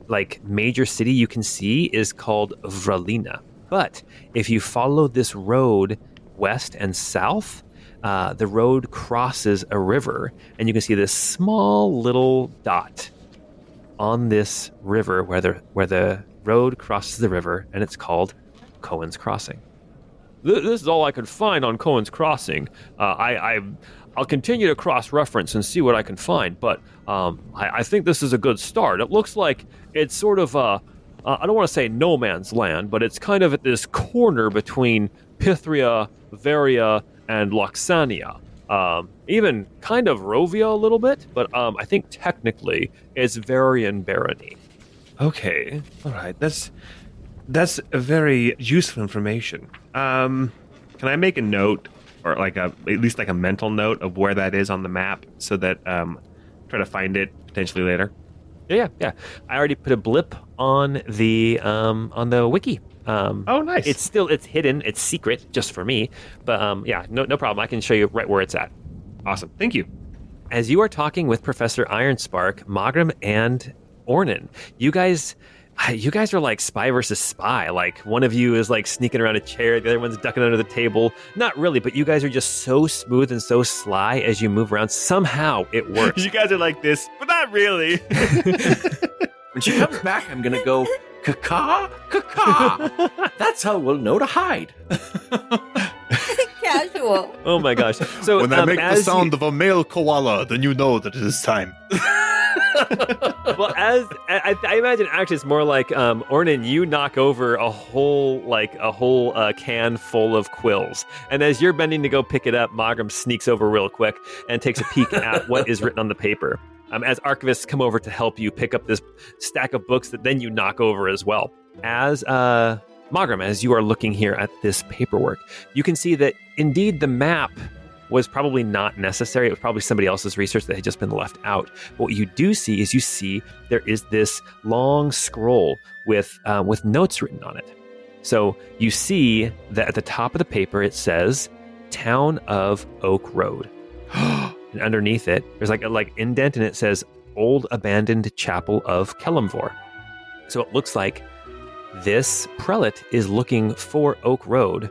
like major city you can see is called Vralina. But if you follow this road west and south, the road crosses a river, and you can see this small little dot on this river where the road crosses the river, and it's called Cohen's Crossing. This is all I could find on Cohen's Crossing. I'll continue to cross-reference and see what I can find, but I think this is a good start. It looks like it's sort of I don't want to say no man's land, but it's kind of at this corner between Pithria, Varia, and Loxania. Even kind of Rovia a little bit, but I think technically it's Varian barony. okay. All right. That's a very useful information. Can I make a note, or like at least like a mental note of where that is on the map, so that try to find it potentially later? Yeah. I already put a blip on the wiki. Oh, nice. It's hidden. It's secret just for me. But no problem. I can show you right where it's at. Awesome. Thank you. As you are talking with Professor Ironspark, Mawgrim, and Ornan, you guys You guys are like spy versus spy. Like one of you is like sneaking around a chair, the other one's ducking under the table. Not really, but you guys are just so smooth and so sly as you move around. Somehow it works. You guys are like this, but not really. When she comes back, I'm going to go, caca, caca. That's how we'll know to hide. Casual. Oh my gosh. So When I make the as sound of a male koala, then you know that it is time. well, as I imagine, actually, it's more like Ornan. You knock over a whole can full of quills, and as you're bending to go pick it up, Mawgrim sneaks over real quick and takes a peek at what is written on the paper. As archivists come over to help you pick up this stack of books that then you knock over as well. As Mawgrim, as you are looking here at this paperwork, you can see that indeed the map was probably not necessary. It was probably somebody else's research that had just been left out. But what you do see is there is this long scroll with notes written on it. So you see that at the top of the paper it says Town of Oak Road. And underneath it, there's like indent, and it says Old Abandoned Chapel of Kelemvor. So it looks like this prelate is looking for Oak Road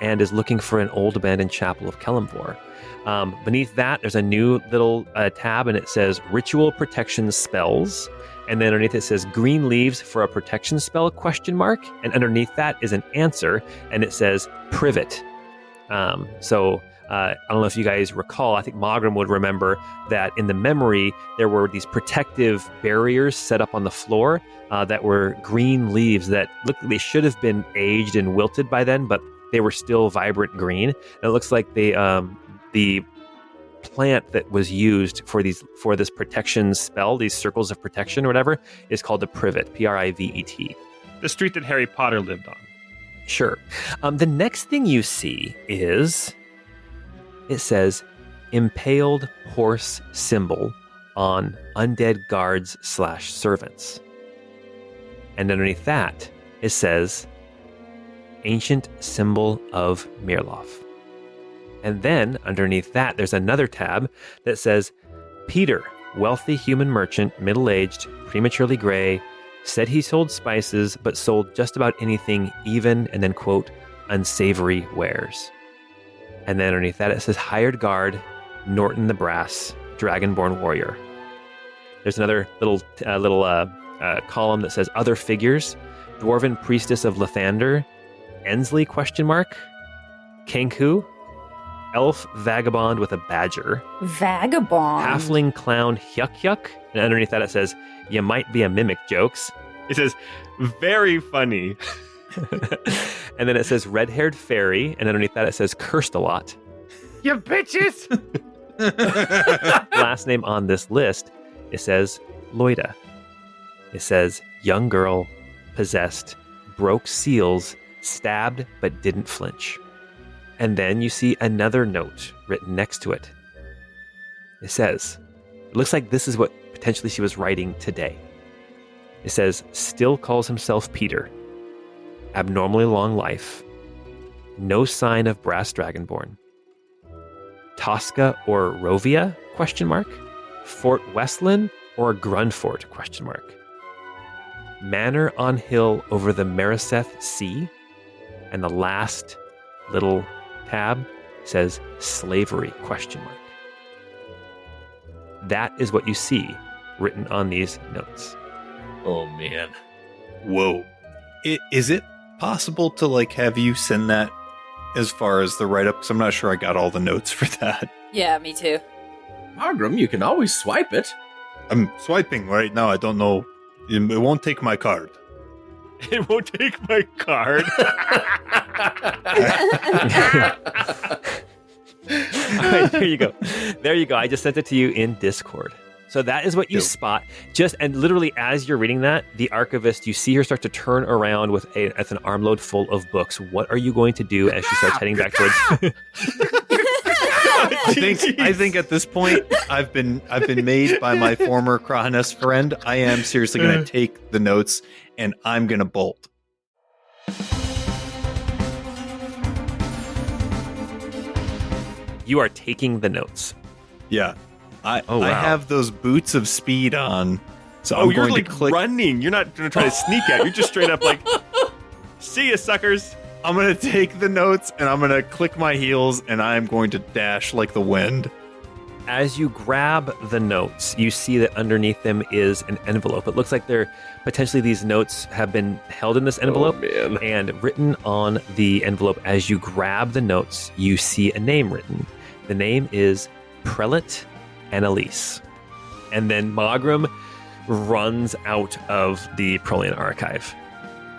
and is looking for an old abandoned chapel of Kelemvor. Beneath that, there's a new little tab, and it says Ritual Protection Spells. And then underneath it says Green Leaves for a Protection Spell, ? And underneath that is an answer, and it says Privet. I don't know if you guys recall, I think Mawgrim would remember that in the memory, there were these protective barriers set up on the floor that were green leaves that looked like they should have been aged and wilted by then, but they were still vibrant green. And it looks like the plant that was used for this protection spell, these circles of protection or whatever, is called the Privet, Privet. The street that Harry Potter lived on. Sure. The next thing you see is, it says Impaled Horse Symbol on Undead Guards /Servants. And underneath that, it says Ancient Symbol of Mirloff. And then underneath that, there's another tab that says Peter, wealthy human merchant, middle-aged, prematurely gray, said he sold spices, but sold just about anything, even, and then quote, unsavory wares. And then underneath that, it says Hired Guard, Norton the Brass, Dragonborn Warrior. There's another little column that says Other Figures, Dwarven Priestess of Lathander, Ensley, ? Kenku, Elf Vagabond with a Badger, Vagabond. Halfling Clown Hyuk, and underneath that it says, You might be a mimic, jokes. It says, very funny. And then it says Red-Haired Fairy, and underneath that it says Cursed a Lot. You bitches! Last name on this list, it says Loida. It says Young Girl, Possessed, Broke Seals, Stabbed but didn't flinch. And then you see another note written next to it. It says, it looks like this is what potentially she was writing today. It says, Still calls himself Peter. Abnormally long life. No sign of Brass Dragonborn. Tosca or Rovia? ? Fort Westland or Grunfort ? Manor on hill over the Mariseth Sea. And the last little tab says slavery ? That is what you see written on these notes. Oh, man. Whoa. Is it possible to have you send that as far as the write-up? Because I'm not sure I got all the notes for that. Yeah, me too. Mawgrim, you can always swipe it. I'm swiping right now. I don't know. It won't take my card. It won't take my card. All right, there you go. There you go. I just sent it to you in Discord. So that is what you spot. And literally as you're reading that, the archivist, you see her start to turn around with an armload full of books. What are you going to do as she starts heading back towards? I think at this point I've been made by my former Krahanes friend. I am seriously going to take the notes and I'm going to bolt. You are taking the notes. Yeah. I wow. have those boots of speed on, So Oh, I'm you're going like to click. running. You're not going to try to sneak out. You're just straight up like, see ya, suckers. I'm going to take the notes and I'm going to click my heels and I'm going to dash like the wind. As you grab the notes, you see that underneath them is an envelope. It looks like potentially these notes have been held in this envelope. Oh, man. And written on the envelope, as you grab the notes, you see a name written. The name is Prelate Annalise. And then Mawgrim runs out of the Prolian archive.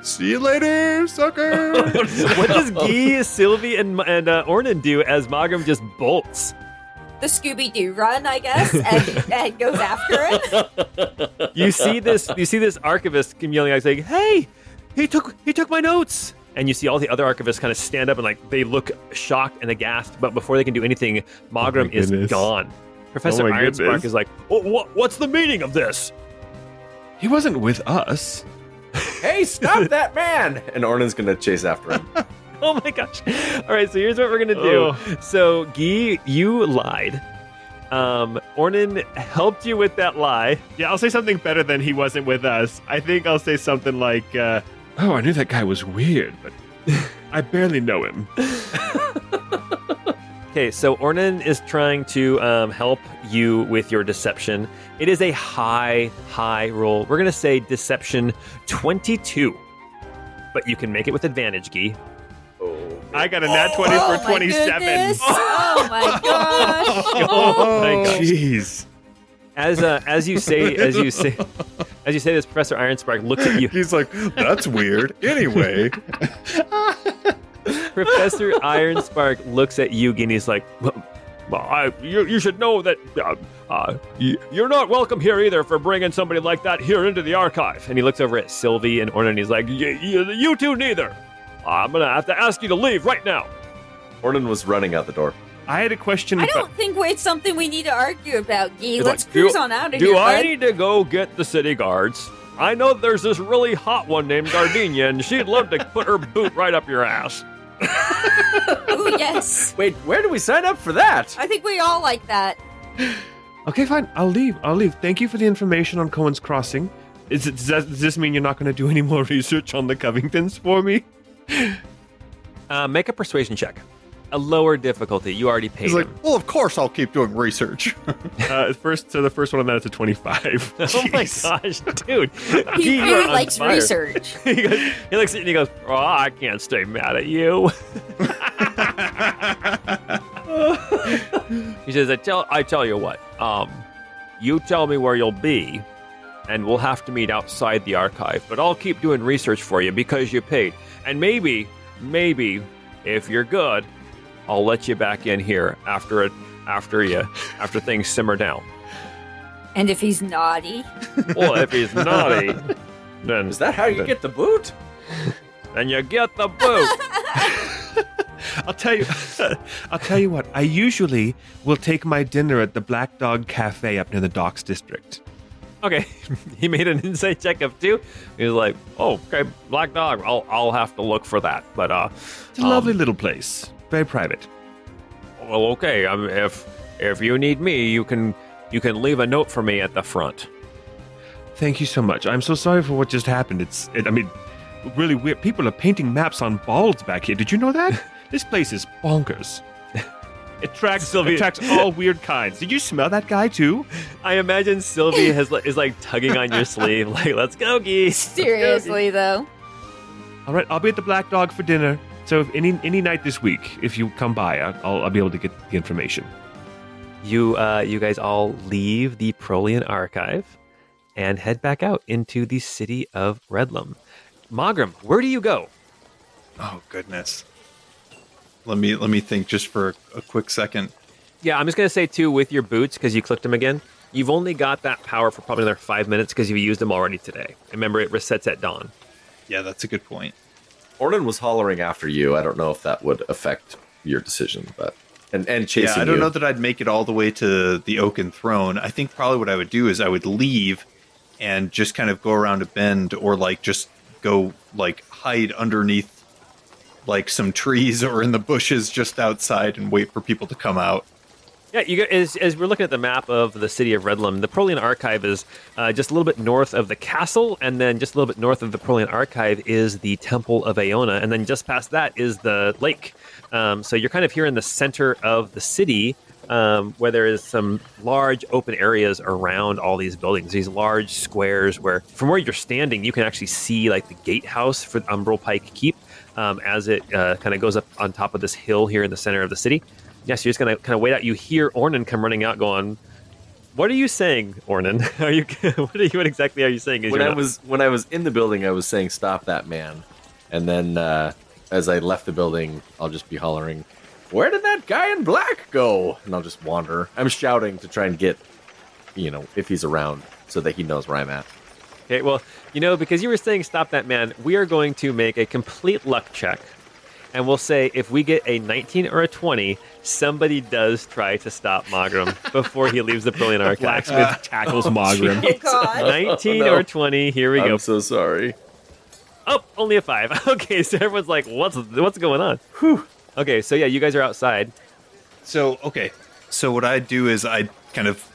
See you later, sucker. What does Guy, Cilvy, and Ornan do as Mawgrim just bolts? The Scooby-Doo run, I guess, and goes after it. You see this archivist yelling out, saying, "Hey, he took my notes!" And you see all the other archivists kind of stand up and like they look shocked and aghast, but before they can do anything, Mawgrim is gone. Professor Oh my Ironspark goodness. is like, "What's the meaning of this?" He wasn't with us. Hey, stop that man! And Ornan's gonna chase after him. Oh my gosh. All right, so here's what we're going to do. So, Guy, you lied. Ornan helped you with that lie. Yeah, I'll say something better than he wasn't with us. I think I'll say something like, oh, I knew that guy was weird, but I barely know him. Okay, so Ornan is trying to help you with your deception. It is a high roll. We're going to say deception 22. But you can make it with advantage, Guy. I got a nat 20 for 27. Oh my gosh! Oh my gosh. Jeez. As you say this, Professor Ironspark looks at you. He's like, that's weird. Anyway. Professor Ironspark looks at you, and he's like, you should know that you're not welcome here either for bringing somebody like that here into the archive. And he looks over at Cilvy and Ornan, and he's like, you two neither. I'm going to have to ask you to leave right now. Ornan was running out the door. I had a question. I don't think it's something we need to argue about, Guy. He's Let's like, cruise on out of Do here, I bud. need to go get the city guards? I know there's this really hot one named Gardenia, and she'd love to put her boot right up your ass. Ooh, yes. Wait, where do we sign up for that? I think we all like that. Okay, fine. I'll leave. Thank you for the information on Cohen's Crossing. Does this mean you're not going to do any more research on the Covingtons for me? Make a persuasion check. A lower difficulty. You already paid He's like, him. well, of course I'll keep doing research. The first one on that is a 25. Oh my gosh, dude. He You're really on likes fire. research. He looks at you and he goes, "Oh, I can't stay mad at you." He says, I tell you what, you tell me where you'll be, and we'll have to meet outside the archive, but I'll keep doing research for you because you paid. And maybe, if you're good, I'll let you back in here after things simmer down. And if he's naughty, Well, if he's naughty, then Is that how you get the boot? then you get the boot. I'll tell you what. I usually will take my dinner at the Black Dog Cafe up near the Docks District. Okay, he made an insight check of 2. He was like, "Oh, okay, Black Dog. I'll have to look for that." But It's a lovely little place, very private. well, okay. If you need me, you can leave a note for me at the front. Thank you so much. I'm so sorry for what just happened. I mean, really weird. People are painting maps on balls back here. Did you know that? This place is bonkers. It attracts all weird kinds. Did you smell that guy too? I imagine Cilvy is like tugging on your sleeve, like, "Let's go, geese." seriously though. All right, I'll be at the Black Dog for dinner. So if any night this week, if you come by, I'll be able to get the information. You guys all leave the Prolian archive and head back out into the city of Redlum. Mawgrim, where do you go? Oh, goodness. Let me think just for a quick second. Yeah, I'm just going to say, too, with your boots, because you clicked them again, you've only got that power for probably another 5 minutes because you've used them already today. Remember, it resets at dawn. Yeah, that's a good point. Ornan was hollering after you. I don't know if that would affect your decision, but and chasing Yeah, I don't you. know that I'd make it all the way to the Oaken Throne. I think probably what I would do is I would leave and just kind of go around a bend or like just go like hide underneath like some trees or in the bushes just outside and wait for people to come out. Yeah, as we're looking at the map of the city of Redlam, the Prolian Archive is just a little bit north of the castle, and then just a little bit north of the Prolian Archive is the Temple of Aona, and then just past that is the lake. So you're kind of here in the center of the city, where there is some large open areas around all these buildings, these large squares where, from where you're standing, you can actually see like the gatehouse for Umbral Pike Keep as it kind of goes up on top of this hill here in the center of the city. Yes, you're just going to kind of wait out. You hear Ornan come running out going, "What are you saying, Ornan? What exactly are you saying?" When I was in the building, I was saying, "Stop that man." And then as I left the building, I'll just be hollering, "Where did that guy in black go?" And I'll just wander. I'm shouting to try and get, if he's around so that he knows where I'm at. Okay, well, because you were saying "stop that man," we are going to make a complete luck check. And we'll say if we get a 19 or a 20, somebody does try to stop Mawgrim before he leaves the Prolian Archive. Blacksmith tackles Mawgrim. Oh, God. 19 or 20, here we go. I'm so sorry. Oh, only a 5. Okay, so everyone's like, what's going on? Whew. Okay, so yeah, you guys are outside. So what I do is I kind of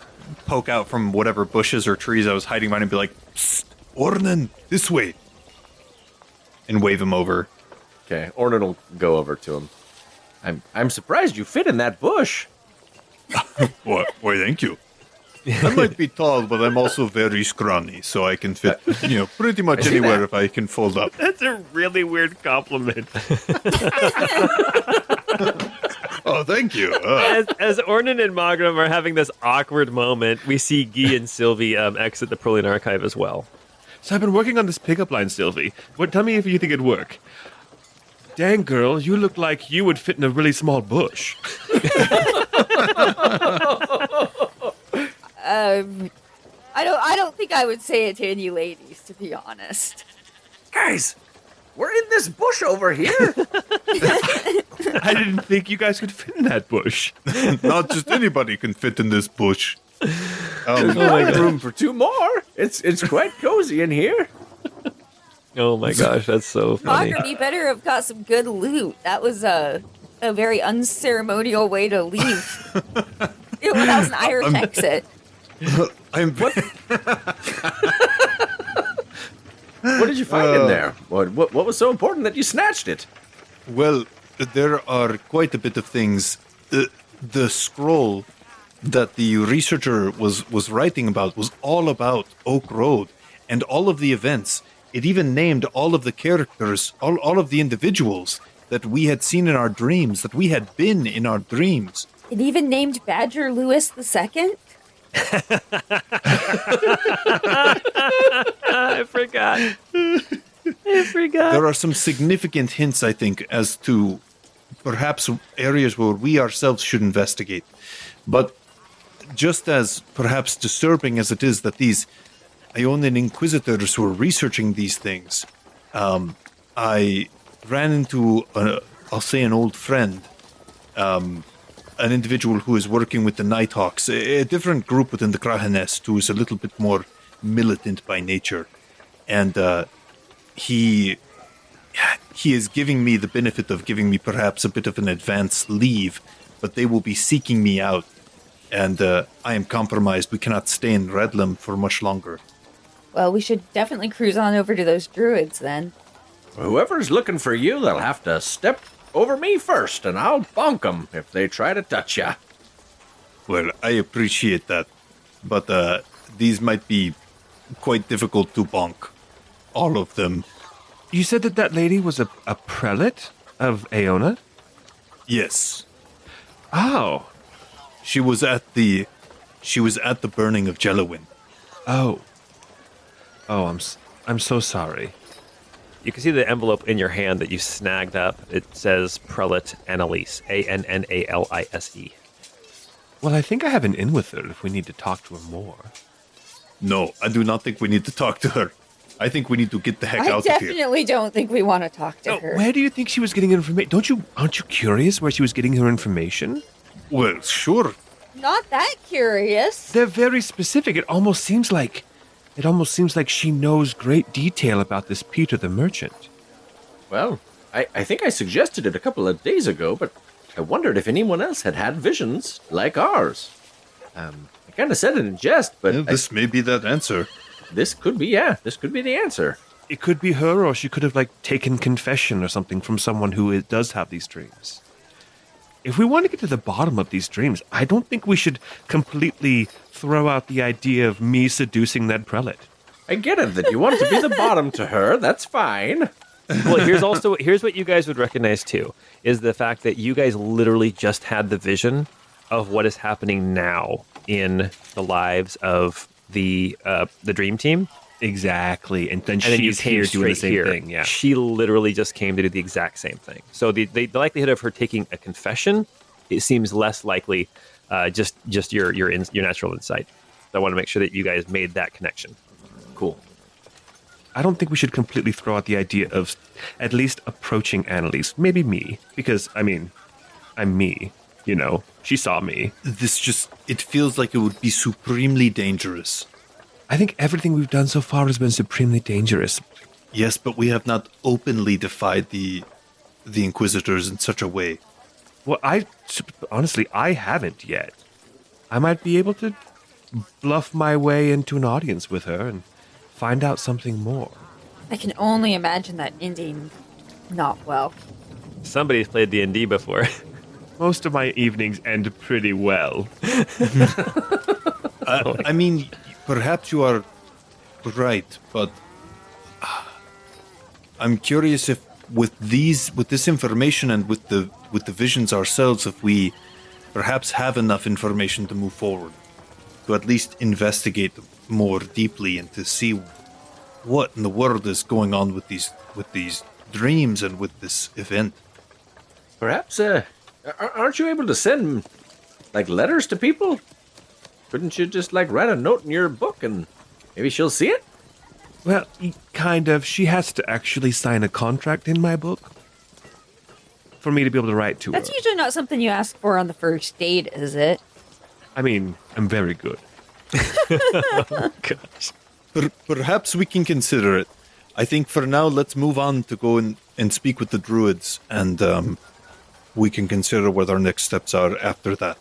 poke out from whatever bushes or trees I was hiding behind and be like, "Psst, Ornan, this way," and wave him over. Okay, Ornan will go over to him. I'm surprised you fit in that bush. Why, thank you. I might be tall, but I'm also very scrawny, so I can fit, pretty much anywhere if I can fold up. That's a really weird compliment. Oh, thank you. As Ornan and Mawgrim are having this awkward moment, we see Guy and Cilvy exit the Prolian Archive as well. So I've been working on this pickup line, Cilvy. Tell me if you think it'd work. Dang, girl, you look like you would fit in a really small bush. I don't think I would say it to any ladies, to be honest. Guys, we're in this bush over here. I didn't think you guys could fit in that bush. Not just anybody can fit in this bush. There's room for 2 more. It's quite cozy in here. Oh my gosh, that's so funny. Mawgrim, you better have got some good loot. That was a very unceremonial way to leave. That was an Irish exit. What did you find in there? What was so important that you snatched it? Well, there are quite a bit of things. The scroll that the researcher was writing about was all about Oak Road and all of the events. It even named all of the characters, all of the individuals that we had seen in our dreams, that we had been in our dreams. It even named Badger Lewis II? I forgot. There are some significant hints, I think, as to perhaps areas where we ourselves should investigate. But just as perhaps disturbing as it is that these Ionian Inquisitors were researching these things, I ran into, I'll say, an old friend, an individual who is working with the Nighthawks, a different group within the Krahenest, who is a little bit more militant by nature. And he is giving me the benefit of giving me perhaps a bit of an advance leave, but they will be seeking me out. And I am compromised. We cannot stay in Redlam for much longer. Well, we should definitely cruise on over to those druids then. Whoever's looking for you, they'll have to step over me first, and I'll bonk them if they try to touch ya. Well, I appreciate that, but these might be quite difficult to bonk. All of them. You said that lady was a prelate of Aona? Yes. Oh. She was at the burning of Jellowin. Oh, I'm so sorry. You can see the envelope in your hand that you snagged up. It says Prelate Annalise, Annalise. Well, I think I have an in with her if we need to talk to her more. No, I do not think we need to talk to her. I think we need to get the heck out of here. I definitely don't think we want to talk to her. Where do you think she was getting information? Aren't you curious where she was getting her information? Well, sure. Not that curious. They're very specific. It almost seems like she knows great detail about this Peter the Merchant. Well, I think I suggested it a couple of days ago, but I wondered if anyone else had visions like ours. I kind of said it in jest, but This may be that answer. this could be the answer. It could be her, or she could have, like, taken confession or something from someone who does have these dreams. If we want to get to the bottom of these dreams, I don't think we should completely throw out the idea of me seducing that prelate. I get it that you want to be the bottom to her. That's fine. Well, here's what you guys would recognize too, is the fact that you guys literally just had the vision of what is happening now in the lives of the dream team. Exactly, and then And then you she's came here doing the straight same here. thing. Yeah, She literally just came to do the exact same thing. So the likelihood of her taking a confession, it seems less likely. Just your natural insight. So I want to make sure that you guys made that connection. Cool. I don't think we should completely throw out the idea of at least approaching Annalise. Maybe me, because I mean, I'm me. You know, she saw me. It feels like it would be supremely dangerous. I think everything we've done so far has been supremely dangerous. Yes, but we have not openly defied the Inquisitors in such a way. Well, honestly, I haven't yet. I might be able to bluff my way into an audience with her and find out something more. I can only imagine that ending not well. Somebody's played D&D before. Most of my evenings end pretty well. I mean, perhaps you are right, but I'm curious if with this information and with the visions ourselves, if we perhaps have enough information to move forward, to at least investigate more deeply and to see what in the world is going on with these dreams and with this event. Perhaps, aren't you able to send, like, letters to people? Couldn't you just, like, write a note in your book and maybe she'll see it? Well, kind of. She has to actually sign a contract in my book for me to be able to write to That's her. usually not something you ask for on the first date, is it? I mean, I'm very good. Gosh. Perhaps we can consider it. I think for now, let's move on to go and speak with the druids, and we can consider what our next steps are after that.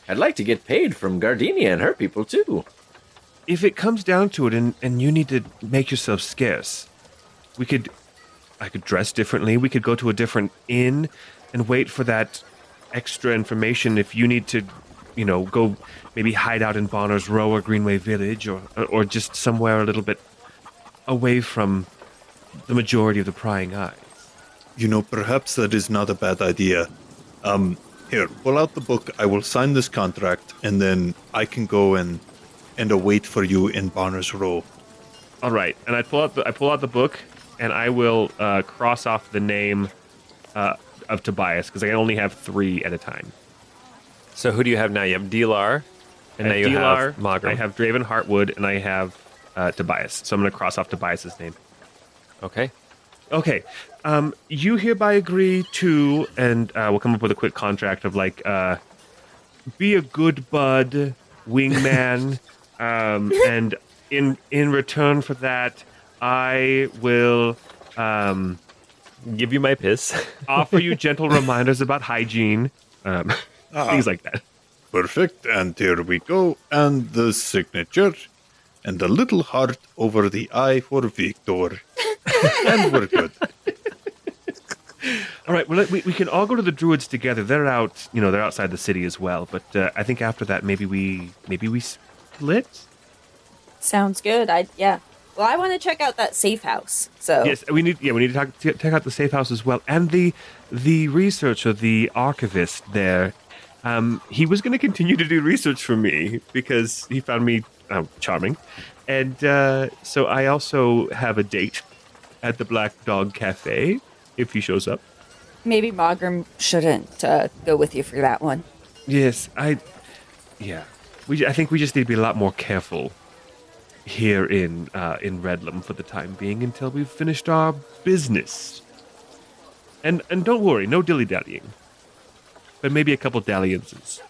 I'd like to get paid from Gardenia and her people, too. If it comes down to it and you need to make yourself scarce, I could dress differently. We could go to a different inn and wait for that extra information if you need to, go maybe hide out in Bonner's Row or Greenway Village or just somewhere a little bit away from the majority of the prying eyes. Perhaps that is not a bad idea. Here, pull out the book. I will sign this contract, and then I can go and await for you in Bonner's Row. All right, and I pull out the book, and I will cross off the name of Tobias because I can only have 3 at a time. So who do you have now? You have Delar, and now you have Mawgrim. I have Draven Heartwood, and I have Tobias. So I'm going to cross off Tobias's name. Okay. Okay. You hereby agree to, and we'll come up with a quick contract of be a good bud, wingman, and in return for that, I will Give you my piss. offer you gentle reminders about hygiene, things like that. Perfect, and here we go, and the signature, and a little heart over the I for Victor. And we're good. All right. Well, we can all go to the druids together. They're out. They're outside the city as well. But I think after that, maybe we split. Sounds good. Well, I want to check out that safe house. So Yes, we need to check out the safe house as well, and the researcher, the archivist there. He was going to continue to do research for me because he found me charming, and so I also have a date at the Black Dog Cafe if he shows up. maybe Mawgrim shouldn't go with you for that one. Yes, I think we just need to be a lot more careful here in Redlam for the time being until we've finished our business. And don't worry, no dilly-dallying. But maybe a couple dalliances.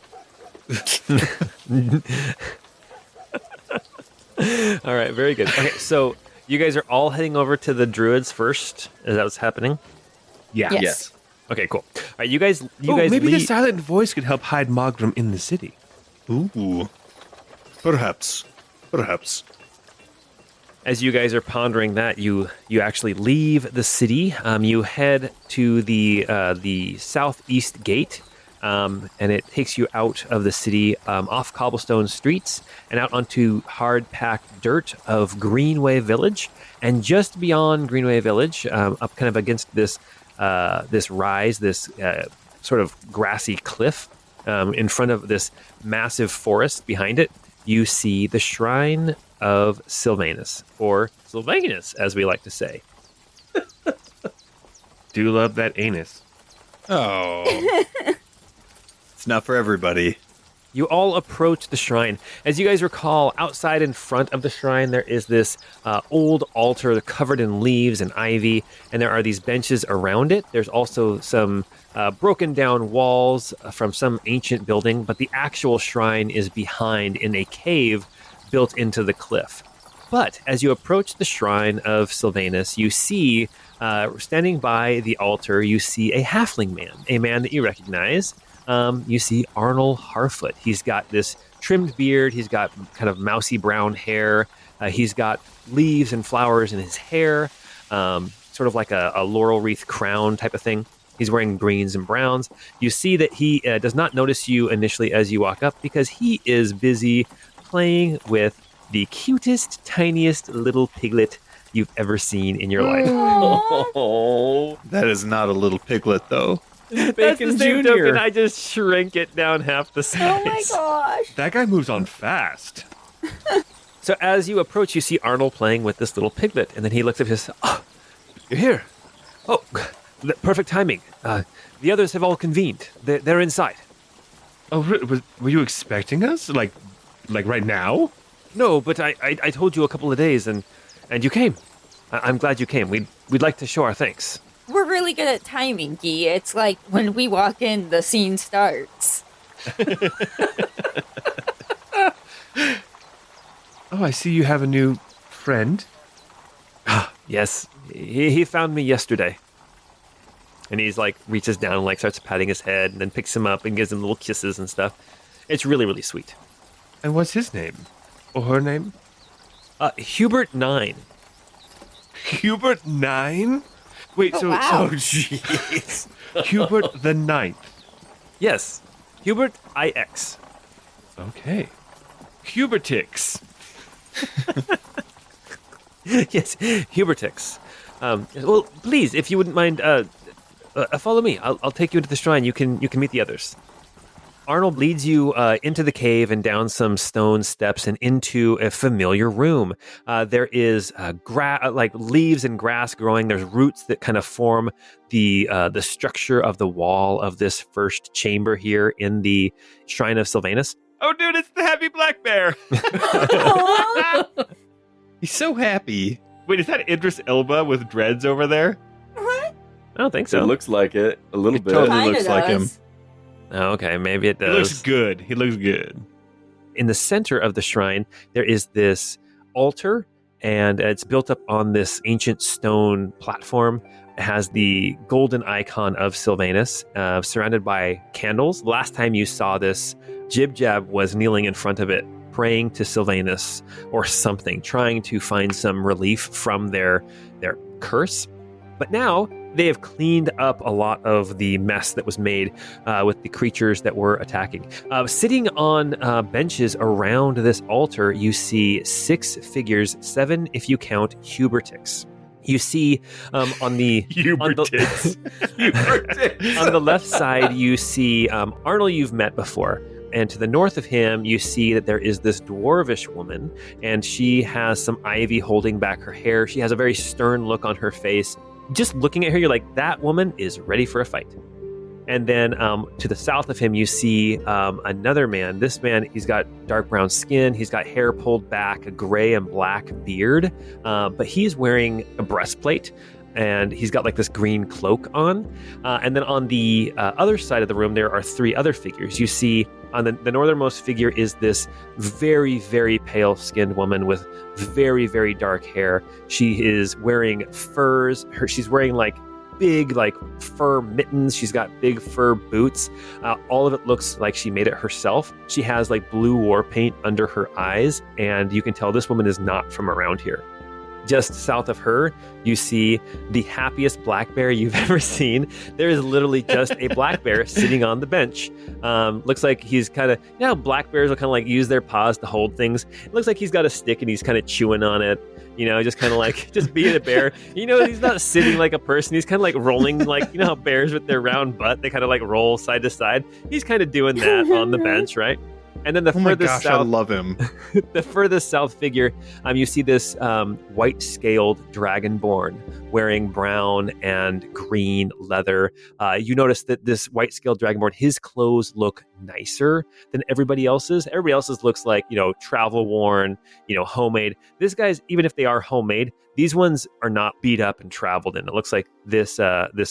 All right, very good. Okay, so you guys are all heading over to the druids first. Is that what's happening? Yeah. Yes. Yes. Okay, cool. All right, you guys maybe the leave. silent voice could help hide Mawgrim in the city. Ooh. Perhaps. As you guys are pondering that, you actually leave the city. You head to the southeast gate, and it takes you out of the city, off cobblestone streets, and out onto hard-packed dirt of Greenway Village. And just beyond Greenway Village, up kind of against this rise, this sort of grassy cliff, in front of this massive forest behind it, you see the Shrine of Sylvanus, or Sylvanus, as we like to say. Do love that anus. Oh. It's not for everybody. You all approach the shrine. As you guys recall, outside in front of the shrine, there is this old altar covered in leaves and ivy, and there are these benches around it. There's also some broken down walls from some ancient building, but the actual shrine is behind in a cave built into the cliff. But as you approach the shrine of Sylvanus, you see, standing by the altar, you see a halfling man, a man that you recognize. You see Arnold Harfoot. He's got this trimmed beard. He's got kind of mousy brown hair. He's got leaves and flowers in his hair, sort of like a laurel wreath crown type of thing. He's wearing greens and browns. You see that he does not notice you initially as you walk up because he is busy playing with the cutest, tiniest little piglet you've ever seen in your life. Oh, That is not a little piglet, though. That's Bacon the same Jr. token. I just shrank it down half the size. Oh my gosh. That guy moves on fast. So as you approach, you see Arnold playing with this little piglet, and then he looks up and says, "Oh, you're here. Oh, perfect timing. The others have all convened. They're inside." Oh, were you expecting us? Like right now? No, but I told you a couple of days, and you came. I'm glad you came. We'd like to show our thanks. We're really good at timing, Guy. It's like when we walk in, the scene starts. Oh, I see you have a new friend. Yes, he found me yesterday. And he's like, reaches down and like starts patting his head, and then picks him up and gives him little kisses and stuff. It's really, really sweet. And what's his name? Or her name? Hubert 9. Hubert 9? Wait, Oh, wow. jeez. Hubert the Ninth. Yes, Hubert IX. Okay. Hubertix. Yes, Hubertix. Well, please, if you wouldn't mind, follow me. I'll take you into the shrine. You can meet the others. Arnold leads you into the cave and down some stone steps and into a familiar room. There is like leaves and grass growing. There's roots that kind of form the structure of the wall of this first chamber here in the Shrine of Sylvanus. Oh, dude, it's the happy black bear. He's so happy. Wait, is that Idris Elba with dreads over there? What? I don't think it so. looks like it a little It bit. totally Kinda looks like him. does. Oh, okay, maybe it He does. looks good. He looks good. In the center of the shrine, there is this altar, and it's built up on this ancient stone platform. It has the golden icon of Sylvanus, surrounded by candles. Last time you saw this, Jib Jab was kneeling in front of it, praying to Sylvanus or something, trying to find some relief from their curse. But now they have cleaned up a lot of the mess that was made with the creatures that were attacking. Sitting on benches around this altar, you see 6 figures, 7 if you count Hubertix. You see on the Hubertix. on the left side, you see Arnold you've met before. And to the north of him, you see that there is this dwarvish woman, and she has some ivy holding back her hair. She has a very stern look on her face. Just looking at her, you're like, that woman is ready for a fight. And then to the south of him, you see another man. This man, he's got dark brown skin. He's got hair pulled back, a gray and black beard. But he's wearing a breastplate, and he's got like this green cloak on. And then on the other side of the room, there are 3 other figures. You see on the northernmost figure is this very, very pale-skinned woman with very, very dark hair. She is wearing furs. She's wearing like big like fur mittens. She's got big fur boots. All of it looks like she made it herself. She has like blue war paint under her eyes, and you can tell this woman is not from around here. Just south of her, you see the happiest black bear you've ever seen. There is literally just a black bear sitting on the bench. Looks like he's kind of, you know how black bears will kind of like use their paws to hold things. It looks like he's got a stick and he's kind of chewing on it. You know, just kind of like, just being a bear. You know, he's not sitting like a person. He's kind of like rolling, like, you know how bears with their round butt, they kind of like roll side to side. He's kind of doing that on the bench, right? And then the furthest south, I love him. the furthest south figure, you see this white-scaled dragonborn wearing brown and green leather. You notice that this white-scaled dragonborn, his clothes look nicer than everybody else's. Everybody else's looks like, you know, travel-worn, you know, homemade. This guy's, even if they are homemade, these ones are not beat up and traveled in. It looks like this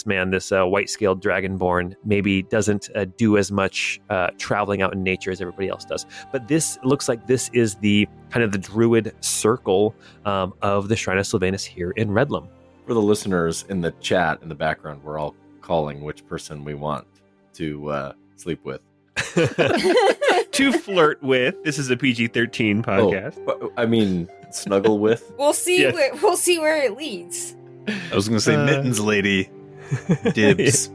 man, this white-scaled dragonborn, maybe doesn't do as much traveling out in nature as everybody else does. But this looks like this is the kind of the druid circle of the Shrine of Sylvanus here in Redlam. For the listeners in the chat in the background, we're all calling which person we want to sleep with. To flirt with. This is a PG-13 podcast. Oh, I mean, snuggle with. We'll see. Yes. We'll see where it leads. I was going to say mittens lady. Dibs.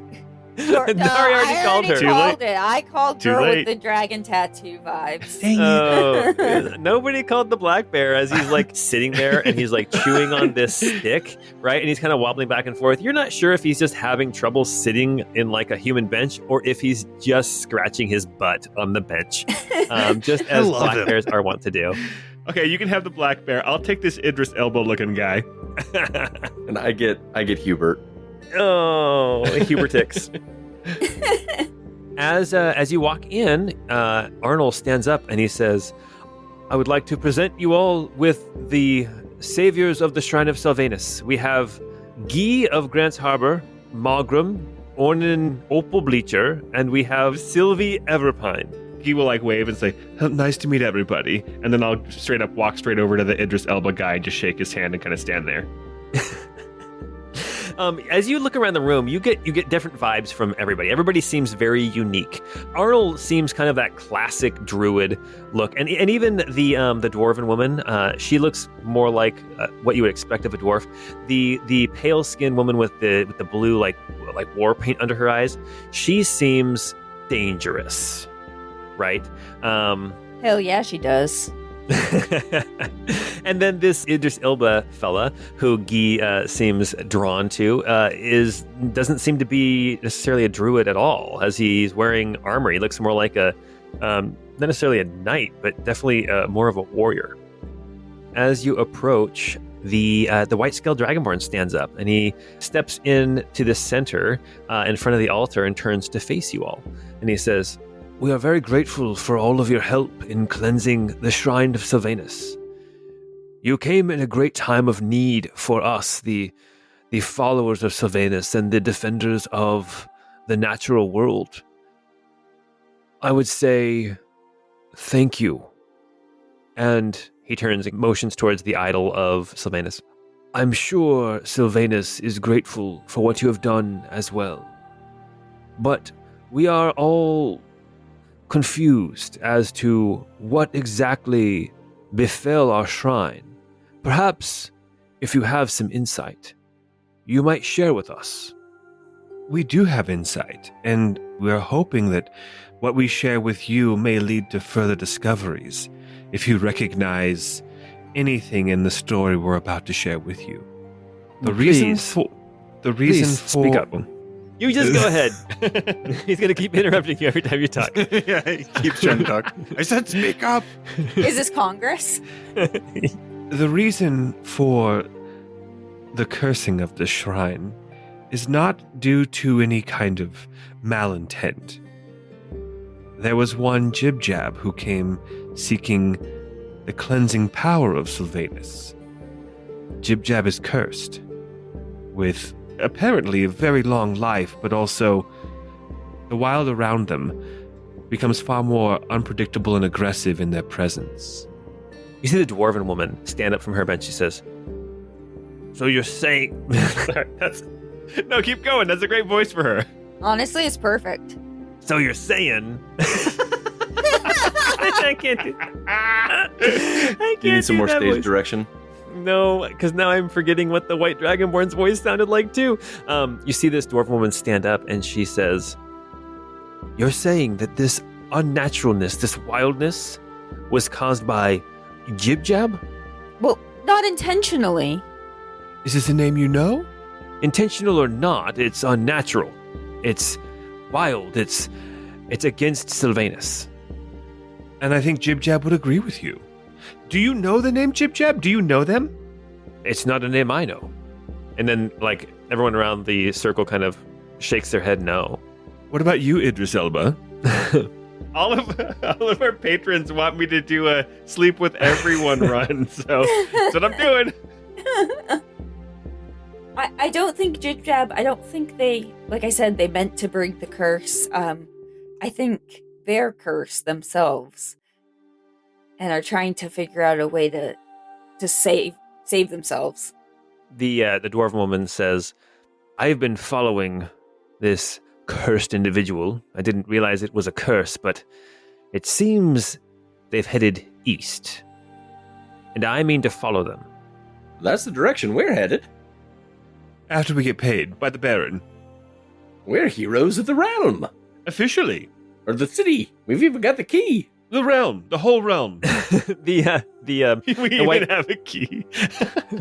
No, already I called her. already Too called it. I called Too girl late. with the dragon tattoo vibes. Oh, nobody called the black bear as he's like sitting there and he's like chewing on this stick, right? And he's kind of wobbling back and forth. You're not sure if he's just having trouble sitting in like a human bench or if he's just scratching his butt on the bench, just as love black him. bears are wont to do. Okay, you can have the black bear. I'll take this Idris Elba looking guy. And I get Hubert. Oh, Hubertix. As you walk in, Arnold stands up and he says, I would like to present you all with the saviors of the Shrine of Sylvanus. We have Guy of Grants Harbor, Mawgrim, Ornan Opal Bleacher, and we have Cilvy Everpine. He will like wave and say, nice to meet everybody. And then I'll straight up walk straight over to the Idris Elba guy and just shake his hand and kind of stand there. As you look around the room, you get different vibes from everybody. Everybody seems very unique. Arnold seems kind of that classic druid look, and even the dwarven woman, she looks more like what you would expect of a dwarf. The pale skinned woman with the blue like war paint under her eyes, she seems dangerous, right? Hell yeah, she does. And then this Idris Elba fella, who Guy seems drawn to, doesn't seem to be necessarily a druid at all, as he's wearing armor. He looks more like not necessarily a knight, but definitely more of a warrior. As you approach, the white-scaled dragonborn stands up, and he steps in to the center in front of the altar and turns to face you all. And he says, we are very grateful for all of your help in cleansing the Shrine of Sylvanus. You came in a great time of need for us, the followers of Sylvanus and the defenders of the natural world. I would say thank you. And he turns and motions towards the idol of Sylvanus. I'm sure Sylvanus is grateful for what you have done as well. But we are all confused as to what exactly befell our shrine. Perhaps, if you have some insight, you might share with us. We do have insight, and we're hoping that what we share with you may lead to further discoveries, if you recognize anything in the story we're about to share with you. Please Speak up. You just go ahead. He's going to keep interrupting you every time you talk. Yeah, he keeps trying to talk. I said speak up. Is this Congress? The reason for the cursing of the shrine is not due to any kind of malintent. There was one Jib-Jab who came seeking the cleansing power of Sylvanus. Jib-Jab is cursed with apparently a very long life, but also the wild around them becomes far more unpredictable and aggressive in their presence. You see the dwarven woman stand up from her bench. She says, so you're saying... No, keep going. That's a great voice for her. Honestly, it's perfect. So you're saying... I can't do... I can't Do you need some do more that stage voice. direction? No, because now I'm forgetting what the White Dragonborn's voice sounded like, too. You see this dwarf woman stand up, and she says, "You're saying that this unnaturalness, this wildness, was caused by Jib-Jab? Well, not intentionally. Is this a name you know? Intentional or not, it's unnatural. It's wild. It's against Sylvanus." And I think Jib-Jab would agree with you. Do you know the name Jib-Jab? Do you know them? It's not a name I know. And then, like, everyone around the circle kind of shakes their head no. What about you, Idris Elba? all of our patrons want me to do a sleep with everyone run, so that's what I'm doing. I don't think Jib-Jab, I don't think they, like I said, they meant to bring the curse. I think they're cursed themselves and are trying to figure out a way to save themselves. The dwarf woman says, "I've been following this cursed individual. I didn't realize it was a curse, but it seems they've headed east. And I mean to follow them." That's the direction we're headed. After we get paid by the Baron. We're heroes of the realm. Officially. Or the city. We've even got the key. The realm. The whole realm. We even white- have a key.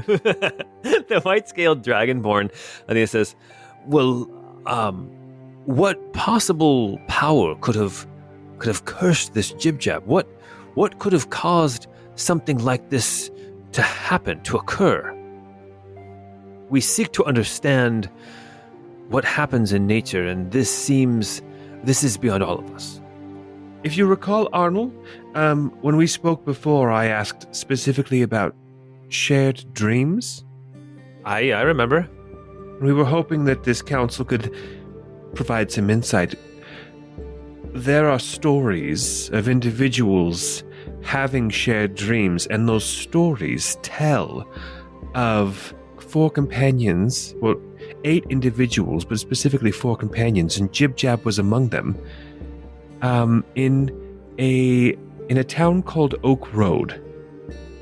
The white-scaled dragonborn, and he says, "Well, what possible power could have cursed this Jib-Jab? What could have caused something like this to happen, to occur? We seek to understand what happens in nature, and this is beyond all of us." If you recall, Arnold, when we spoke before, I asked specifically about shared dreams. I remember. We were hoping that this council could provide some insight. There are stories of individuals having shared dreams, and those stories tell of 4 companions, well, 8 individuals, but specifically 4 companions, and Jib-Jab was among them, in a town called Oak Road,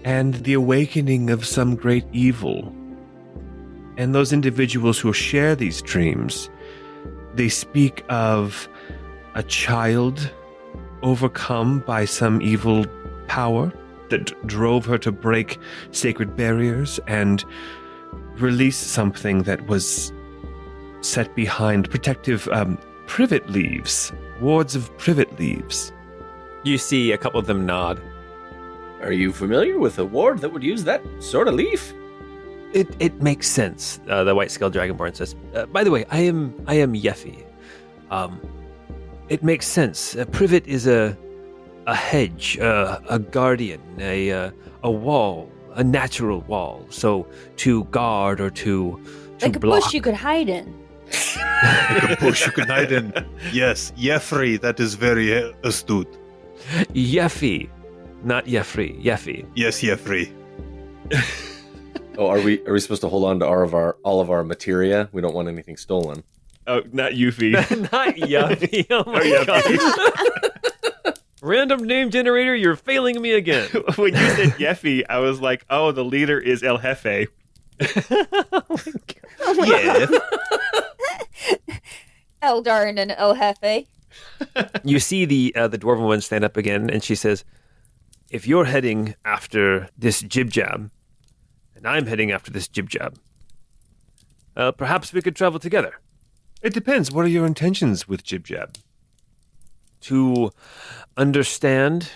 and the awakening of some great evil. And those individuals who share these dreams, they speak of a child overcome by some evil power that drove her to break sacred barriers and release something that was set behind protective privet leaves, wards of privet leaves. You see a couple of them nod. Are you familiar with a ward that would use that sort of leaf? It makes sense. The white-scaled dragonborn says, "By the way, I am Yeffy. It makes sense. A privet is a hedge, a guardian, a wall, a natural wall. So to guard or to Like a block. bush you could hide in. Like a bush you can hide in. Yes, Jeffrey, that is very astute. Yeffy, not Jeffrey. Yeffy. Yes, Jeffrey. Oh, are we supposed to hold on to all of our materia? We don't want anything stolen. Oh, not Yuffie. Not Yeffy. Oh my god. Random name generator, you're failing me again. When you said Yeffy, I was like, oh, the leader is El Jefe. Yeah. Eldarn and El Jefe. You see the dwarven woman stand up again, and she says, "If you're heading after this Jib-Jab, and I'm heading after this Jib-Jab, perhaps we could travel together It depends. What are your intentions with Jib-Jab? to understand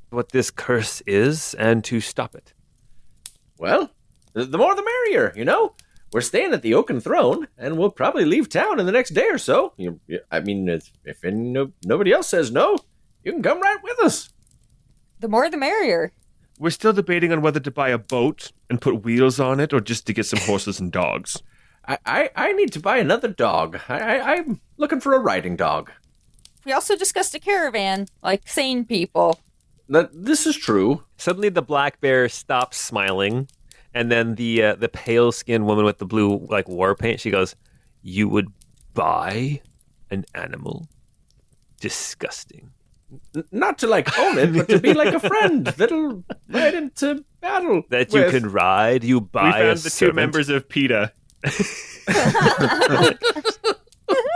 what this curse is and to stop it." Well, the more the merrier, you know? We're staying at the Oaken Throne, and we'll probably leave town in the next day or so. I mean, if nobody else says no, you can come right with us. The more the merrier. We're still debating on whether to buy a boat and put wheels on it or just to get some horses and dogs. I need to buy another dog. I'm looking for a riding dog. We also discussed a caravan, like sane people. This is true. Suddenly the black bear stops smiling, and then the pale-skinned woman with the blue war paint, she goes, You would buy an animal? Disgusting. Not to like own it, but to be like a friend that'll ride into battle. That you can ride? You buy We found a the servant? two members of PETA.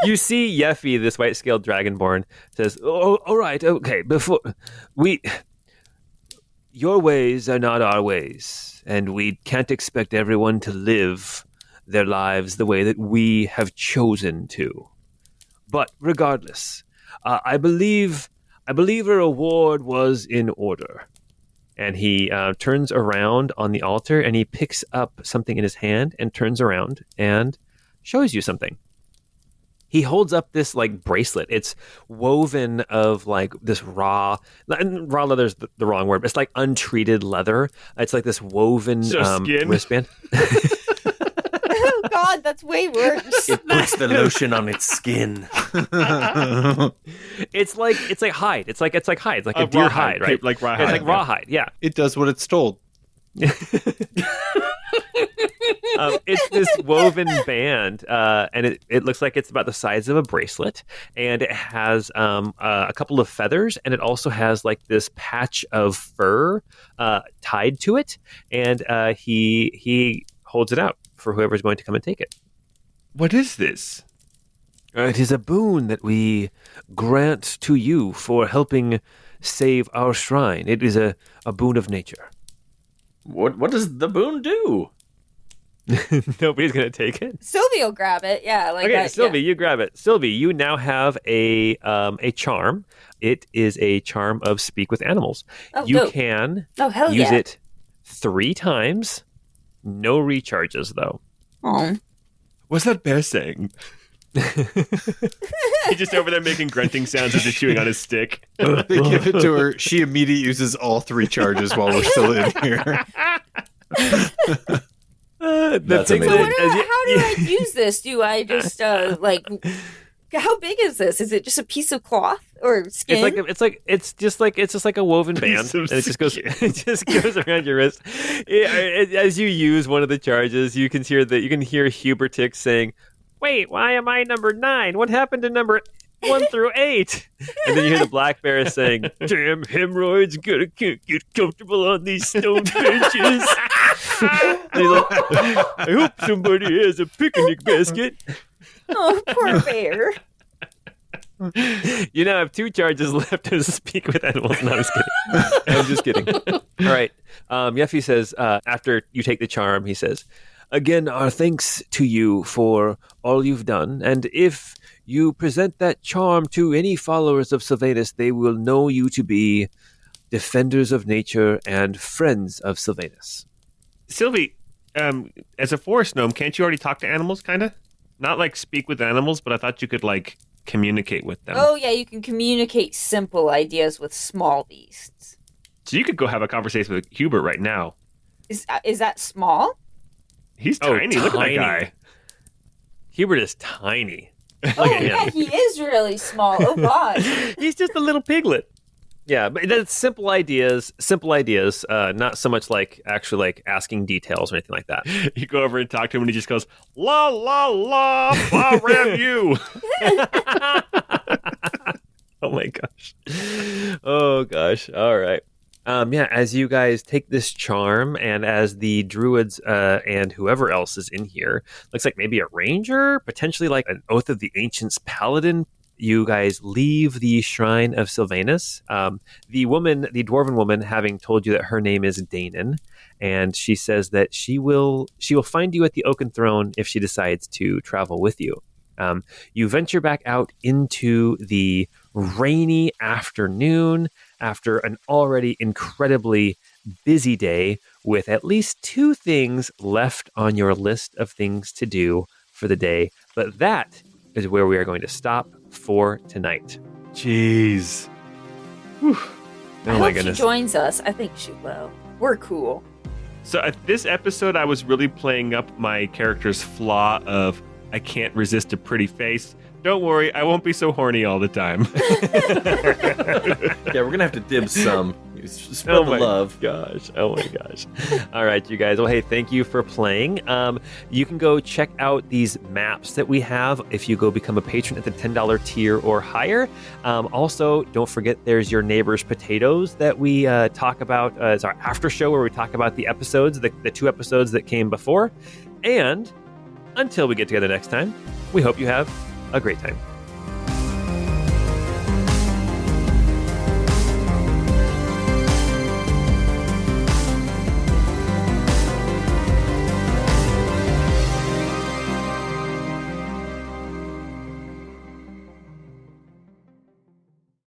You see Yeffy, this white-scaled dragonborn, says, "Oh, all right, okay. Your ways are not our ways, and we can't expect everyone to live their lives the way that we have chosen to. But regardless, I believe a reward was in order." And he turns around on the altar, and he picks up something in his hand and turns around and shows you something. He holds up this like bracelet. It's woven of like this raw leather's the wrong word, but it's like untreated leather. It's like this woven skin? wristband. Oh God, that's way worse. It puts the lotion on its skin. It's like hide. It's like hide. It's like a deer hide, right? Like rawhide. It's like rawhide. Yeah. It does what it's told. It's this woven band, and it looks like it's about the size of a bracelet, and it has a couple of feathers, and it also has like this patch of fur tied to it, and he holds it out for whoever's going to come and take it. What is this? It is a boon that we grant to you for helping save our shrine. It is a boon of nature. What does the boon do? Nobody's going to take it. Cilvy will grab it. Yeah, like Okay, that. Cilvy, you grab it. Cilvy, you now have a charm. It is a charm of speak with animals. Oh, you dope. can Oh, hell use yeah. it 3 times. No recharges, though. Oh. What's that bear saying? He's just over there making grunting sounds as he's chewing on his stick. They give it to her. She immediately uses all 3 charges while we're still in here. That's So amazing. how do I use this? Do I just like? How big is this? Is it just a piece of cloth or skin? It's just like a woven band, Piece and of it just goes around your wrist. As you use one of the charges, you can hear Hubertix saying, "Wait, why am I number 9? What happened to number 1 through 8?" And then you hear the black bear saying, "Damn hemorrhoids, can't get comfortable on these stone benches." And he's like, "I hope somebody has a picnic basket." Oh, poor bear. You now have 2 charges left to speak with animals. No, I'm just kidding. All right. Yeffy says, after you take the charm, he says, "Again, our thanks to you for all you've done. And if you present that charm to any followers of Sylvanus, they will know you to be defenders of nature and friends of Sylvanus." Cilvy, as a forest gnome, can't you already talk to animals, kind of? Not like speak with animals, but I thought you could like communicate with them. Oh yeah, you can communicate simple ideas with small beasts. So you could go have a conversation with Hubert right now. Is that small? He's Oh, tiny. Look at that tiny. guy. Hubert is tiny. Oh at him. yeah, he is really small. Oh God. He's just a little piglet. Yeah, but that's simple ideas, not so much like actually like asking details or anything like that. You go over and talk to him, and he just goes, "La la la, I ram you." Oh my gosh. Oh gosh. All right. Yeah, as you guys take this charm, and as the druids and whoever else is in here, looks like maybe a ranger, potentially like an Oath of the Ancients paladin. You guys leave the shrine of Sylvanus. The dwarven woman, having told you that her name is Danon, and she says that she will find you at the Oaken Throne if she decides to travel with you. You venture back out into the rainy afternoon after an already incredibly busy day, with at least 2 things left on your list of things to do for the day. But that is where we are going to stop for tonight. Jeez. Whew. I Oh hope my goodness. she joins us. I think she will. We're cool. So at this episode, I was really playing up my character's flaw of I can't resist a pretty face. Don't worry, I won't be so horny all the time. Yeah, we're gonna have to dib some. Spread the love. Oh my gosh. All right, you guys. Well, hey, thank you for playing. You can go check out these maps that we have if you go become a patron at the $10 tier or higher. Also, don't forget there's Your Neighbor's Potatoes that we talk about. It's our after show where we talk about the episodes, the 2 episodes that came before. And until we get together next time, we hope you have a great time.